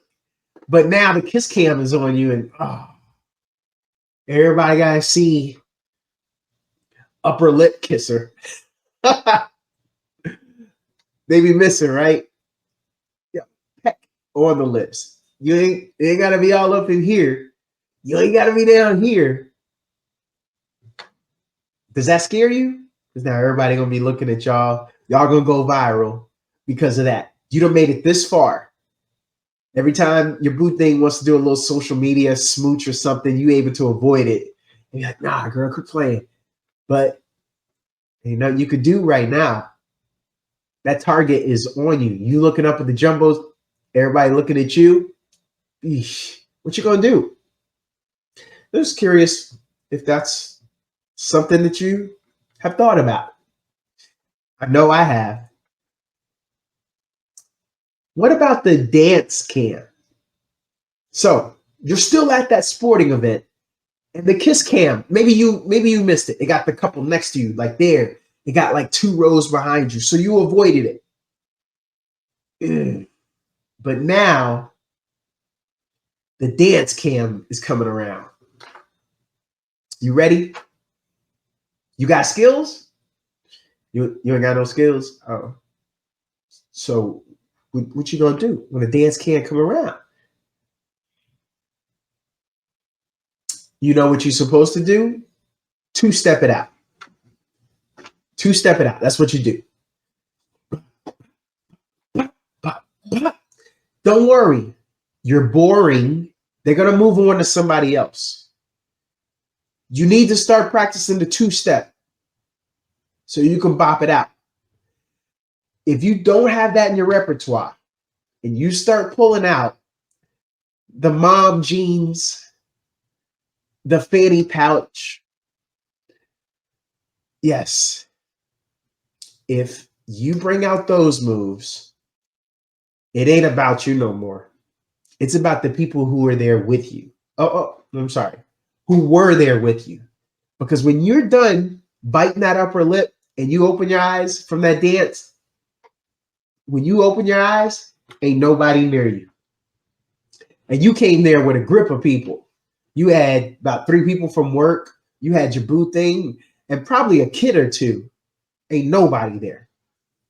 But now the kiss cam is on you, and everybody gotta see upper lip kisser. They be missing, right? Yeah, peck on the lips. You ain't gotta be all up in here. You ain't gotta be down here. Does that scare you? Because now everybody gonna be looking at y'all. Y'all gonna go viral because of that. You done made it this far. Every time your boo thing wants to do a little social media smooch or something, you able to avoid it. And you're like, nah, girl, quit playing. But ain't nothing you could do right now. That target is on you. You looking up at the jumbos, everybody looking at you. Eesh, what you gonna do? I'm just curious if that's something that you have thought about. I know I have. What about the dance cam? So you're still at that sporting event, and the kiss cam. Maybe you missed it. It got the couple next to you, like there. It got like 2 rows behind you, so you avoided it. Ugh. But now the dance cam is coming around. You ready? You got skills? You ain't got no skills? Oh. So what you gonna do when the dance cam come around? You know what you're supposed to do? 2-step it out. 2-step it out. That's what you do. Don't worry. You're boring. They're going to move on to somebody else. You need to start practicing the 2-step so you can bop it out. If you don't have that in your repertoire and you start pulling out the mom jeans, the fanny pouch, yes, if you bring out those moves, it ain't about you no more. It's about the people who are there with you. I'm sorry. Who were there with you. Because when you're done biting that upper lip and you open your eyes from that dance, when you open your eyes, ain't nobody near you. And you came there with a grip of people. You had about 3 people from work. You had your boo thing and probably a kid or 2. Ain't nobody there.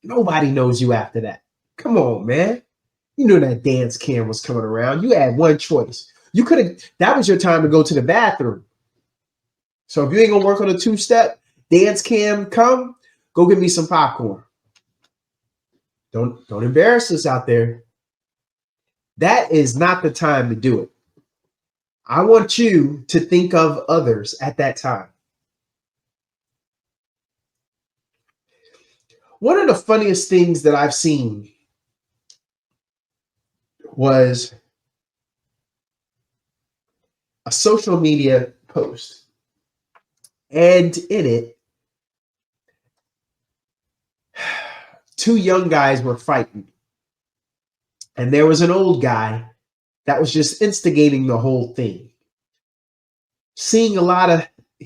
Nobody knows you after that. Come on, man. You knew that dance cam was coming around. You had one choice. You could have, that was your time to go to the bathroom. So if you ain't gonna work on a 2-step, dance cam come, go get me some popcorn. Don't embarrass us out there. That is not the time to do it. I want you to think of others at that time. One of the funniest things that I've seen was a social media post. And in it, 2 young guys were fighting. And there was an old guy that was just instigating the whole thing. He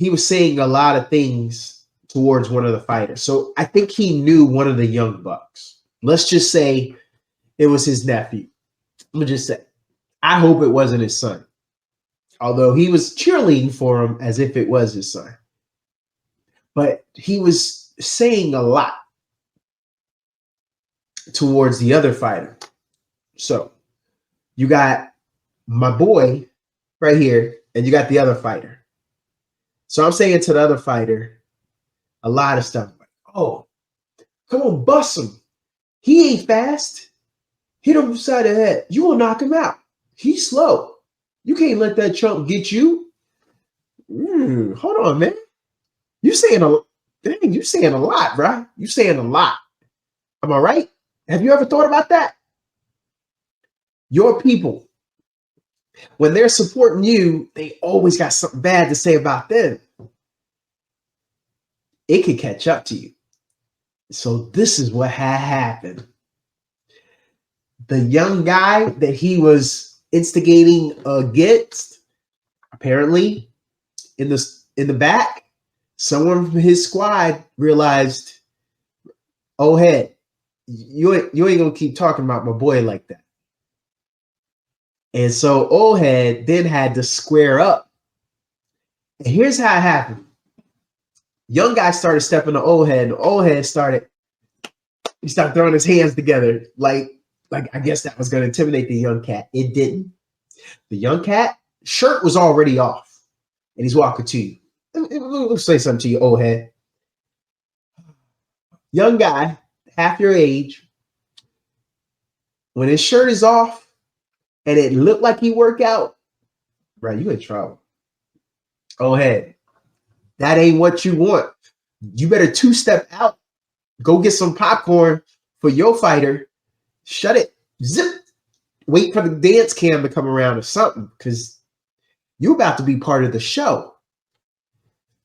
was saying a lot of things towards one of the fighters. So I think he knew one of the young bucks. Let's just say it was his nephew. Let me just say, I hope it wasn't his son. Although he was cheerleading for him as if it was his son. But he was saying a lot towards the other fighter. So you got my boy right here, and you got the other fighter. So I'm saying to the other fighter a lot of stuff. Like, oh, come on, bust him. He ain't fast. Hit him beside the head. You will knock him out. He's slow. You can't let that chump get you. Hold on, man. You saying a lot, bro. You saying a lot. Am I right? Have you ever thought about that? Your people, when they're supporting you, they always got something bad to say about them. It could catch up to you. So this is what had happened. The young guy that he was instigating against, apparently in the back, someone from his squad realized, oh, head, you ain't gonna keep talking about my boy like that. And so old head then had to square up. And here's how it happened. Young guy started stepping to old head, and old head started throwing his hands together like I guess that was going to intimidate the young cat. It didn't. The young cat shirt was already off, and he's walking to you. Let me say something to you, old head. Young guy, half your age, when his shirt is off and it looked like he worked out, bro, you in trouble. Old head, that ain't what you want. You better two-step out, go get some popcorn for your fighter, shut it, zip, wait for the dance cam to come around or something, because you're about to be part of the show.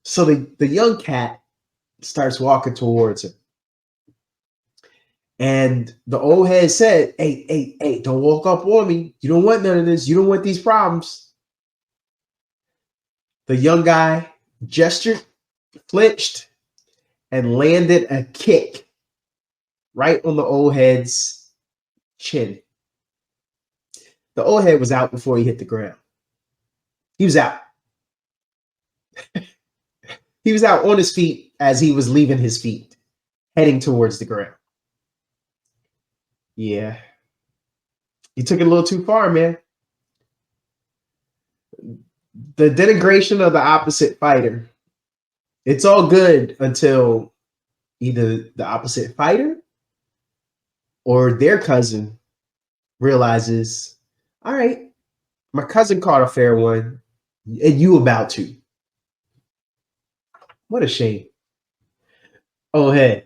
So the young cat starts walking towards him. And the old head said, hey, don't walk up on me. You don't want none of this. You don't want these problems. The young guy gestured, flinched, and landed a kick right on the old head's chin. The old head was out before he hit the ground. He was out. He was out on his feet as he was leaving his feet, heading towards the ground. Yeah. You took it a little too far, man. The denigration of the opposite fighter. It's all good until either the opposite fighter or their cousin realizes, all right, my cousin caught a fair one, and you about to. What a shame. Oh, hey.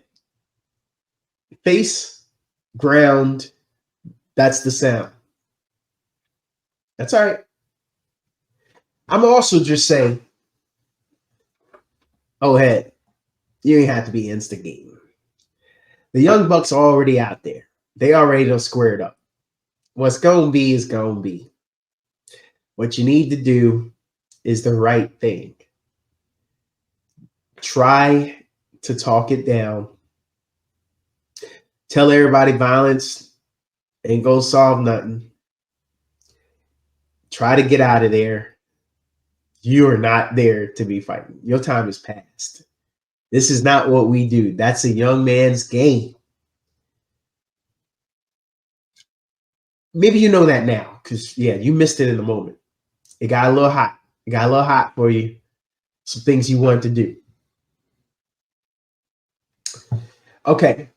Face, ground, that's the sound. That's all right. I'm also just saying, oh, head, you ain't have to be instigating. The Young Bucks are already out there. They already done squared up. What's going to be is going to be. What you need to do is the right thing. Try to talk it down. Tell everybody violence ain't gonna solve nothing. Try to get out of there. You are not there to be fighting. Your time is past. This is not what we do. That's a young man's game. Maybe you know that now, because, yeah, you missed it in the moment. It got a little hot. It got a little hot for you. Some things you wanted to do. Okay.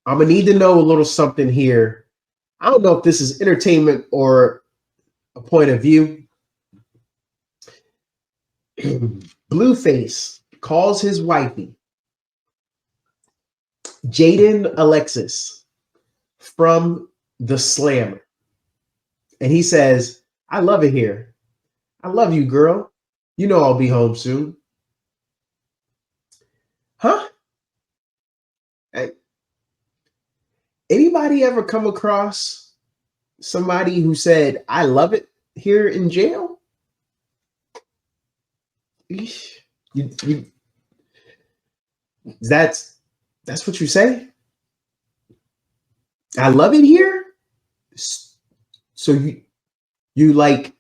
I'm going to need to know a little something here. I don't know if this is entertainment or a point of view. Blueface calls his wifey, Jaden Alexis, from the Slammer. And he says, I love it here. I love you, girl. You know I'll be home soon. Huh? Hey. Anybody ever come across somebody who said, I love it here in jail? That's what you say? I love it here? So you like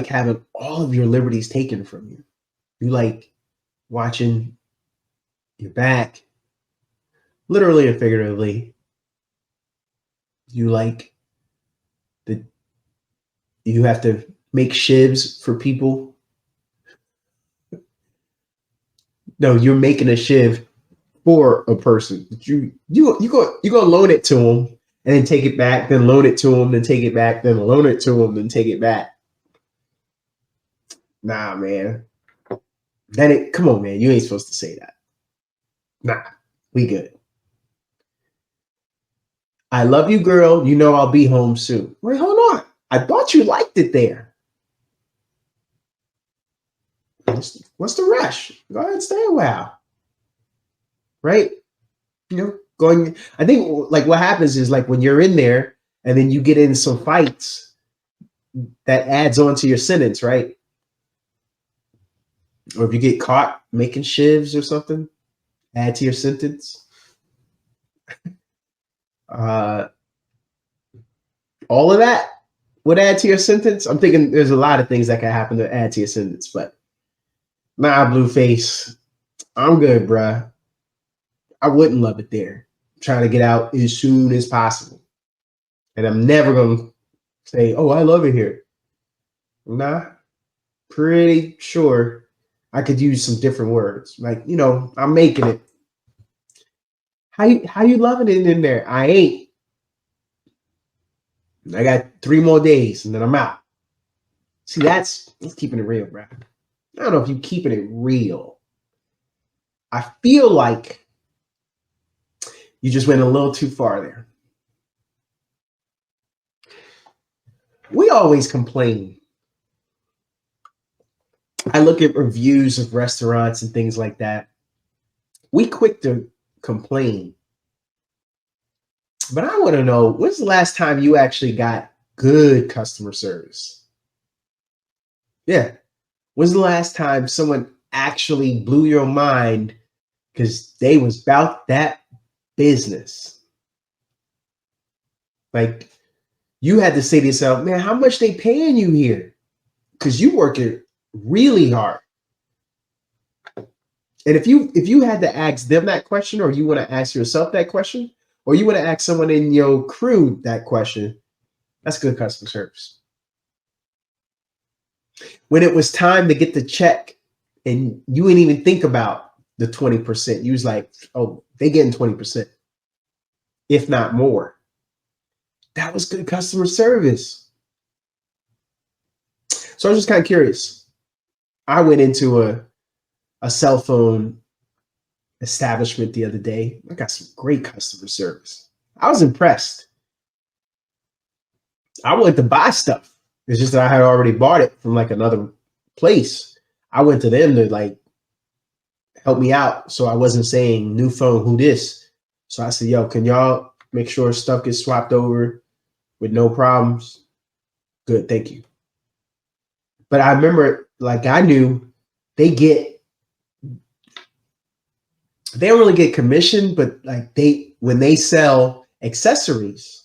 having all of your liberties taken from you. You like watching your back, literally and figuratively. You like You have to make shivs for people. No, you're making a shiv for a person. You go loan it to them and then take it back, then loan it to them, then take it back, then loan it to them, then take it back. Nah, man. Come on, man. You ain't supposed to say that. Nah, we good. I love you, girl. You know I'll be home soon. Wait, hold on. I thought you liked it there. What's the rush? Go ahead and stay a while. Right? I think like what happens is like when you're in there and then you get in some fights, that adds on to your sentence, right? Or if you get caught making shivs or something, add to your sentence. All of that would add to your sentence. I'm thinking there's a lot of things that can happen to add to your sentence, but nah, Blueface, I'm good, bruh. I wouldn't love it there. I'm trying to get out as soon as possible. And I'm never going to say, oh, I love it here. Nah, pretty sure I could use some different words. Like, I'm making it. How you loving it in there? I ain't. I got 3 more days and then I'm out. See, that's keeping it real, bro. I don't know if you're keeping it real. I feel like you just went a little too far there. We always complain. I look at reviews of restaurants and things like that. We quick to complain. But I want to know, when's the last time you actually got good customer service? Yeah. When's the last time someone actually blew your mind because they was about that business? Like, you had to say to yourself, man, how much they paying you here? Because you working really hard. And if you had to ask them that question, or you want to ask yourself that question, or you want to ask someone in your crew that question, that's good customer service. When it was time to get the check and you didn't even think about the 20%, you was like, oh, they getting 20%, if not more. That was good customer service. So I was just kind of curious. I went into a cell phone establishment the other day. I got some great customer service. I was impressed. I wanted to buy stuff. It's just that I had already bought it from like another place. I went to them to like help me out. So I wasn't saying new phone, who this? So I said, yo, can y'all make sure stuff gets swapped over with no problems? Good, thank you. But I remember, like, I knew they don't really get commission, but like when they sell accessories,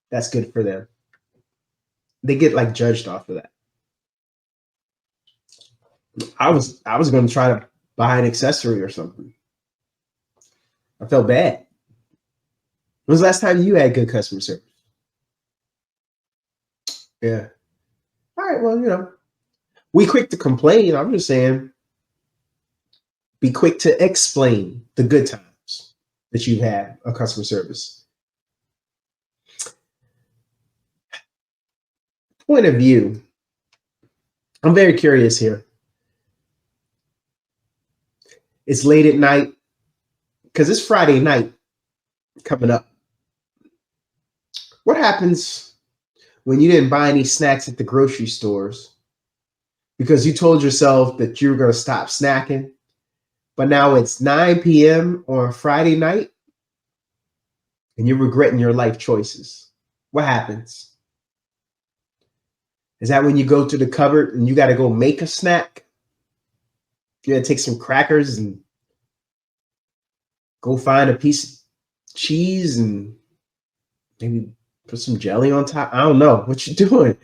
that's good for them. They get like judged off of that. I was going to try to buy an accessory or something. I felt bad. When was the last time you had good customer service? Yeah. All right. Well, we quick to complain. I'm just saying, be quick to explain the good times that you've had of customer service. Point of view. I'm very curious here. It's late at night because it's Friday night coming up. What happens when you didn't buy any snacks at the grocery stores because you told yourself that you were going to stop snacking, but now it's 9 p.m. on Friday night and you're regretting your life choices? What happens? Is that when you go to the cupboard and you got to go make a snack? You got to take some crackers and go find a piece of cheese and maybe put some jelly on top? I don't know. What you doing?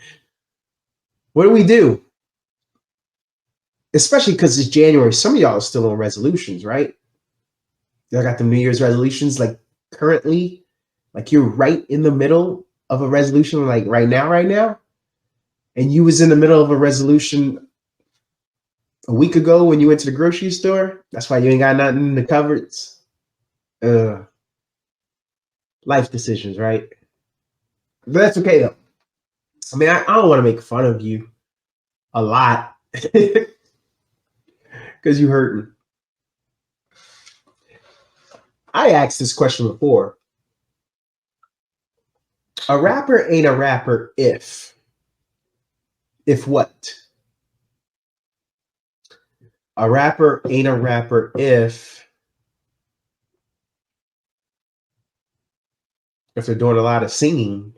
What do we do? Especially because it's January. Some of y'all are still on resolutions, right? Y'all got the New Year's resolutions like currently, like you're right in the middle of a resolution, like right now. and you was in the middle of a resolution a week ago when you went to the grocery store. That's why you ain't got nothing in the cupboards. Life decisions, right? But that's okay though. I mean, I don't want to make fun of you a lot because you hurting. I asked this question before. A rapper ain't a rapper if what? A rapper ain't a rapper if they're doing a lot of singing.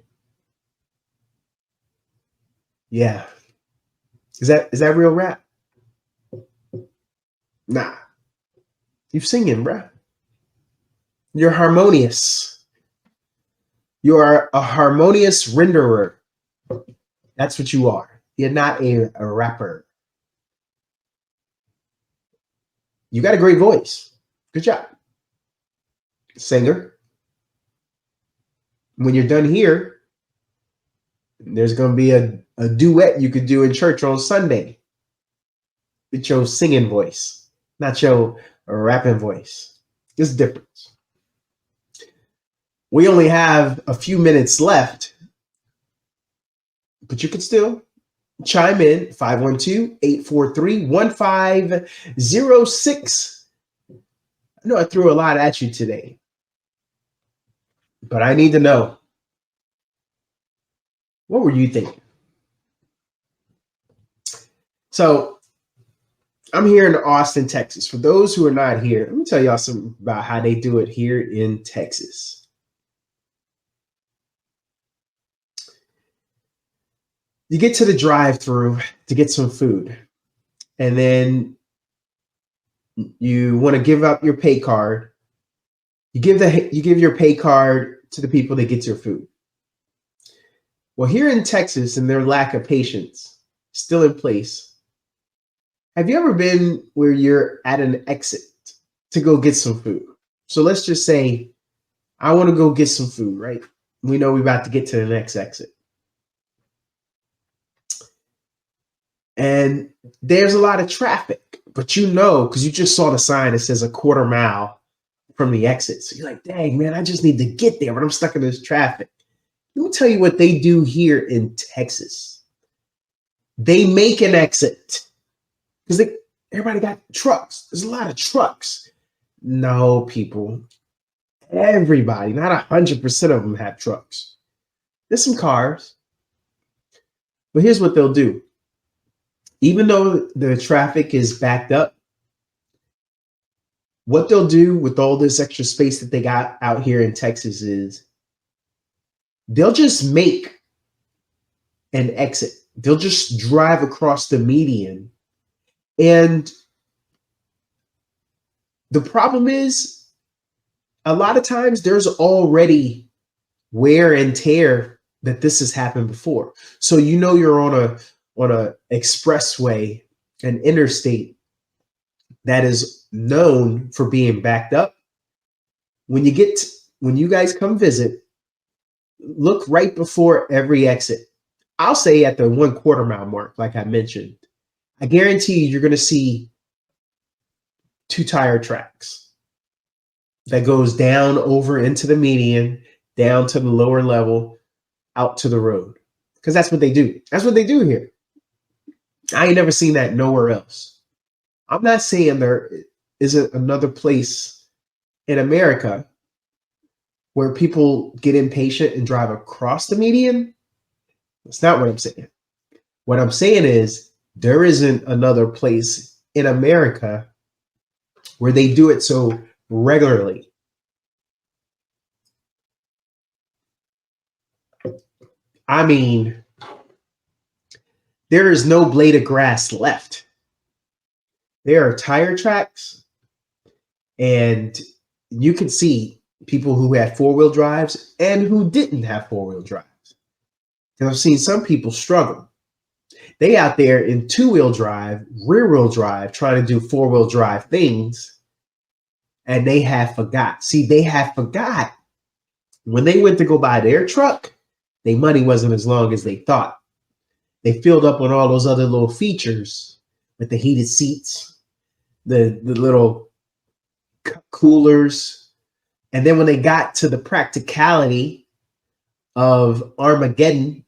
Yeah. Is that real rap? Nah. You singing, bruh. You're harmonious. You are a harmonious renderer. That's what you are. You're not a rapper. You got a great voice. Good job. Singer. When you're done here, there's going to be a duet you could do in church on Sunday. With your singing voice, not your rapping voice. There's a difference. We only have a few minutes left, but you could still chime in 512-843-1506. I know I threw a lot at you today, but I need to know, what were you thinking? So I'm here in Austin, Texas. For those who are not here, let me tell y'all something about how they do it here in Texas. You get to the drive-thru to get some food, and then you want to give up your pay card. You give your pay card to the people that get your food. Well, here in Texas, and their lack of patience still in place, have you ever been where you're at an exit to go get some food? So let's just say I want to go get some food, right? We know we're about to get to the next exit. And there's a lot of traffic, but you know, because you just saw the sign that says a quarter mile from the exit. So you're like, dang, man, I just need to get there, but I'm stuck in this traffic. Let me tell you what they do here in Texas. They make an exit because everybody got trucks. There's a lot of trucks. No, people. Everybody, not 100% of them have trucks. There's some cars. But here's what they'll do. Even though the traffic is backed up, what they'll do with all this extra space that they got out here in Texas is they'll just make an exit. They'll just drive across the median. And the problem is, a lot of times there's already wear and tear that this has happened before. So you know you're on a expressway, an interstate that is known for being backed up. When you guys come visit, look right before every exit. I'll say at the 1/4 mile mark, like I mentioned. I guarantee you're going to see 2 tire tracks that goes down over into the median, down to the lower level, out to the road. Because that's what they do. That's what they do here. I ain't never seen that nowhere else. I'm not saying there isn't another place in America where people get impatient and drive across the median. That's not what I'm saying. What I'm saying is there isn't another place in America where they do it so regularly. I mean, there is no blade of grass left. There are tire tracks, and you can see people who had 4-wheel drives and who didn't have 4-wheel drives. And I've seen some people struggle. They out there in 2-wheel drive, rear-wheel drive, trying to do 4-wheel drive things, and they have forgot. See, they have forgot when they went to go buy their truck, their money wasn't as long as they thought. They filled up on all those other little features, with the heated seats, the little coolers. And then when they got to the practicality of Armageddon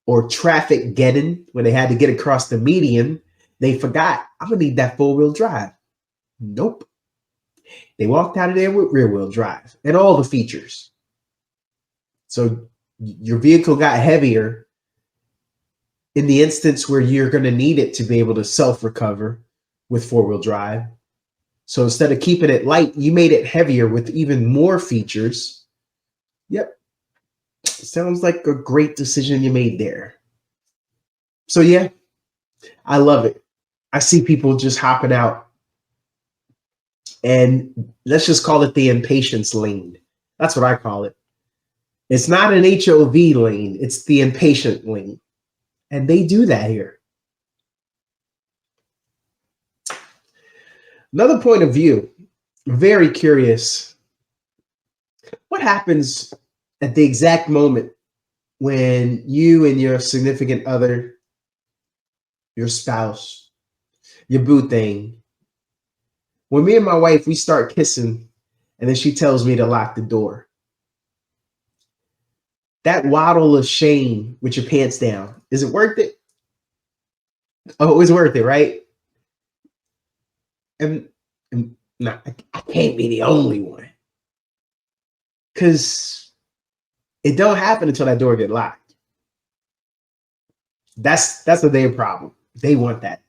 or Traffic Geddon, when they had to get across the median, they forgot, I'm going to need that four-wheel drive. Nope. They walked out of there with rear-wheel drive and all the features. So your vehicle got heavier in the instance where you're going to need it to be able to self-recover with four-wheel drive. So instead of keeping it light, you made it heavier with even more features. Yep. Sounds like a great decision you made there. So yeah, I love it. I see people just hopping out, and let's just call it the impatience lane. That's what I call it. It's not an HOV lane. It's the impatient lane. And they do that here. Another point of view, very curious. What happens at the exact moment when you and your significant other, your spouse, your boo thing, when me and my wife, we start kissing and then she tells me to lock the door? That waddle of shame with your pants down, is it worth it? Oh, it's worth it, right? And no, I can't be the only one, because it don't happen until that door get locked. That's their problem. They want that.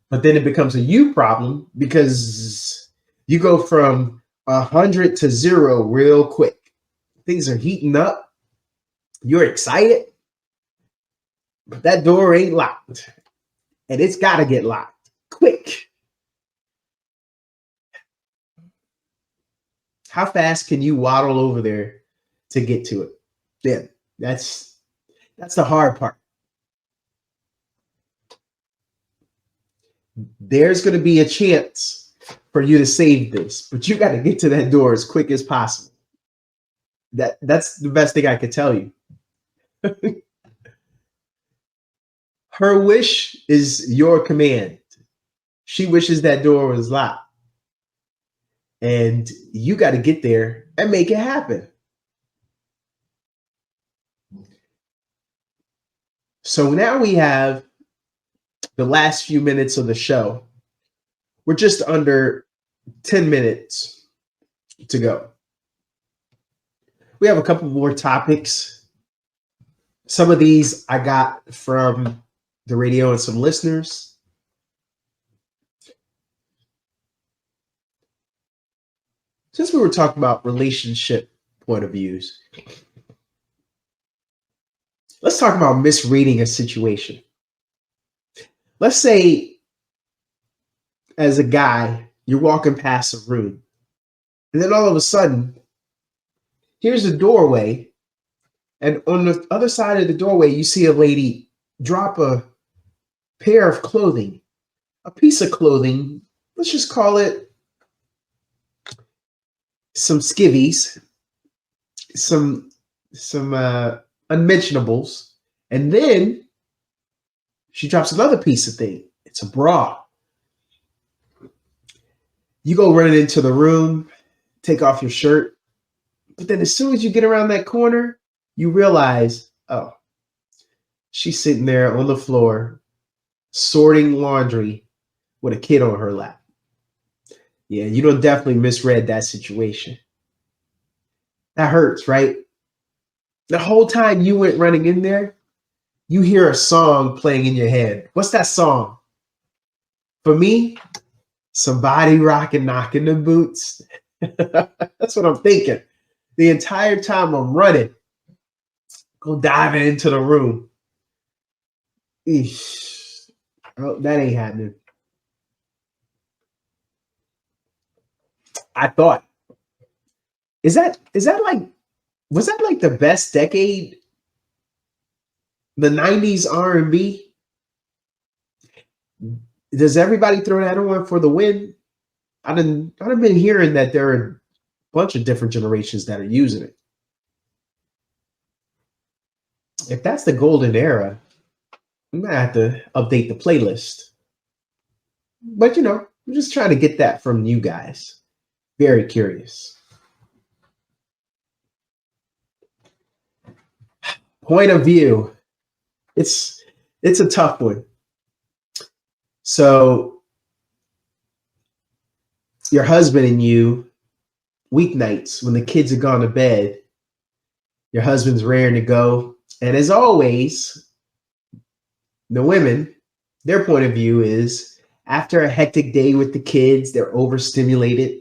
But then it becomes a you problem, because you go from 100 to 0 real quick. Things are heating up. You're excited, but that door ain't locked, and it's got to get locked quick. How fast can you waddle over there to get to it? Yeah, that's the hard part. There's going to be a chance for you to save this, but you got to get to that door as quick as possible. That's the best thing I could tell you. Her wish is your command. She wishes that door was locked. And you got to get there and make it happen. So now we have the last few minutes of the show. We're just under 10 minutes to go. We have a couple more topics. Some of these I got from the radio and some listeners. Since we were talking about relationship point of views, let's talk about misreading a situation. Let's say, as a guy, you're walking past a room, and then all of a sudden, here's a doorway, and on the other side of the doorway, you see a lady drop a pair of clothing, a piece of clothing. Let's just call it some skivvies, some unmentionables, and then she drops another piece of thing. It's a bra. You go running into the room, take off your shirt, but then as soon as you get around that corner, you realize, oh, she's sitting there on the floor sorting laundry with a kid on her lap. Yeah, you don't definitely misread that situation. That hurts, right? The whole time you went running in there, you hear a song playing in your head. What's that song? For me, Somebody Rockin' Knockin' the Boots. That's what I'm thinking. The entire time I'm running, go diving into the room. Eesh. Oh, that ain't happening. I thought, was that like the best decade? The 90s R&B? Does everybody throw that on for the win? I've been hearing that there are a bunch of different generations that are using it. If that's the golden era, I'm gonna have to update the playlist. But I'm just trying to get that from you guys. Very curious. Point of view. It's a tough one. So your husband and you, weeknights when the kids have gone to bed, your husband's raring to go. And as always, the women, their point of view is after a hectic day with the kids, they're overstimulated.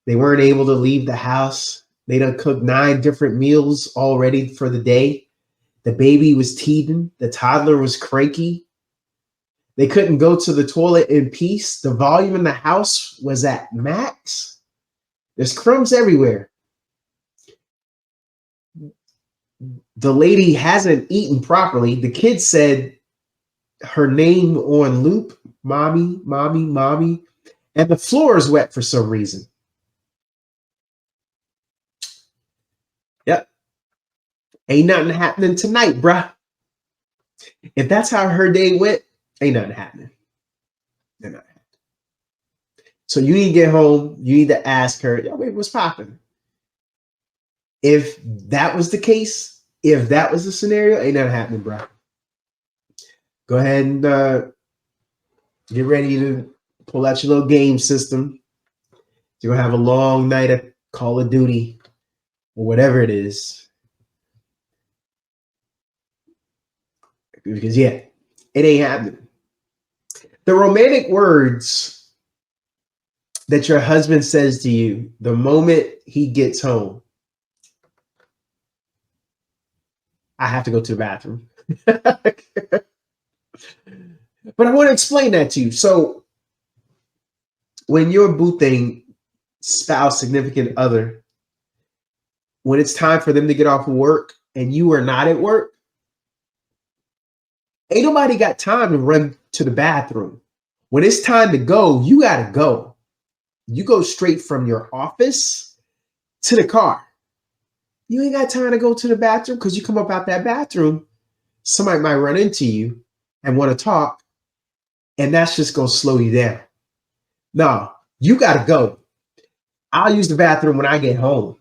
They weren't able to leave the house. They done cooked 9 different meals already for the day. The baby was teething. The toddler was cranky. They couldn't go to the toilet in peace. The volume in the house was at max. There's crumbs everywhere. The lady hasn't eaten properly. The kid said her name on loop, mommy, mommy, mommy, and the floor is wet for some reason. Yep. Ain't nothing happening tonight, bruh. If that's how her day went, ain't nothing happening. They're not happening. So you need to get home. You need to ask her, yo, wait, what's popping? If that was the case, if that was the scenario, ain't nothing happening, bruh. Go ahead and get ready to pull out your little game system. You're going to have a long night of Call of Duty or whatever it is. Because, yeah, it ain't happening. The romantic words that your husband says to you the moment he gets home. I have to go to the bathroom. But I want to explain that to you. So when you're boothing spouse, significant other, when it's time for them to get off of work and you are not at work, ain't nobody got time to run to the bathroom. When it's time to go, you got to go. You go straight from your office to the car. You ain't got time to go to the bathroom because you come up out that bathroom, somebody might run into you and want to talk, and that's just going to slow you down. No, you got to go. I'll use the bathroom when I get home.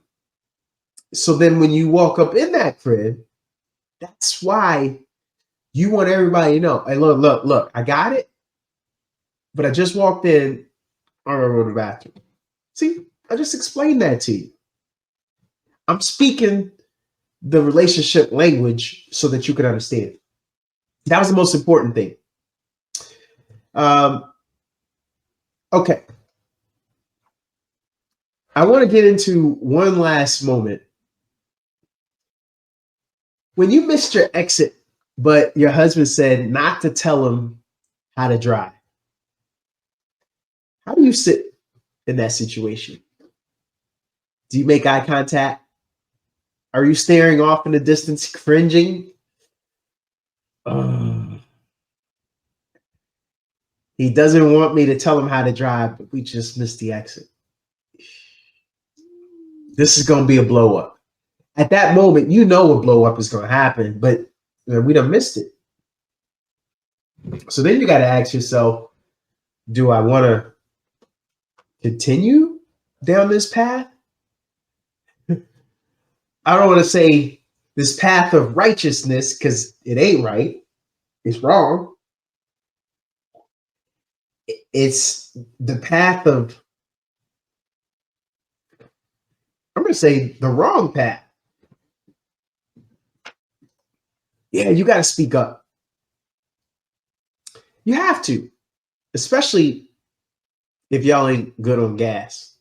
So then when you walk up in that crib, that's why you want everybody to know, hey, look, I got it, but I just walked in. I'm going to go to the bathroom. See, I just explained that to you. I'm speaking the relationship language so that you can understand. That was the most important thing. Okay. I want to get into one last moment. When you missed your exit, but your husband said not to tell him how to drive, how do you sit in that situation? Do you make eye contact? Are you staring off in the distance, cringing? He doesn't want me to tell him how to drive, but we just missed the exit. This is going to be a blow up. At that moment, you know a blow up is going to happen, but we done missed it. So then you got to ask yourself, do I want to continue down this path? I don't want to say this path of righteousness because it ain't right. It's wrong. It's the path of, I'm going to say the wrong path. Yeah, you got to speak up. You have to, especially if y'all ain't good on gas.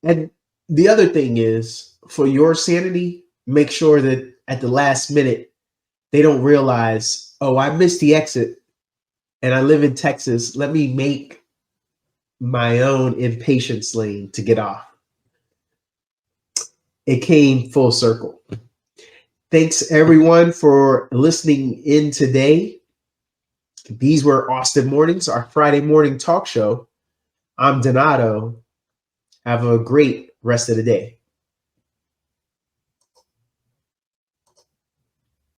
And the other thing is, for your sanity, make sure that at the last minute, they don't realize, oh, I missed the exit and I live in Texas. Let me make my own impatience lane to get off. It came full circle. Thanks, everyone, for listening in today. These were Austin Mornings, our Friday morning talk show. I'm Donato. Have a great rest of the day.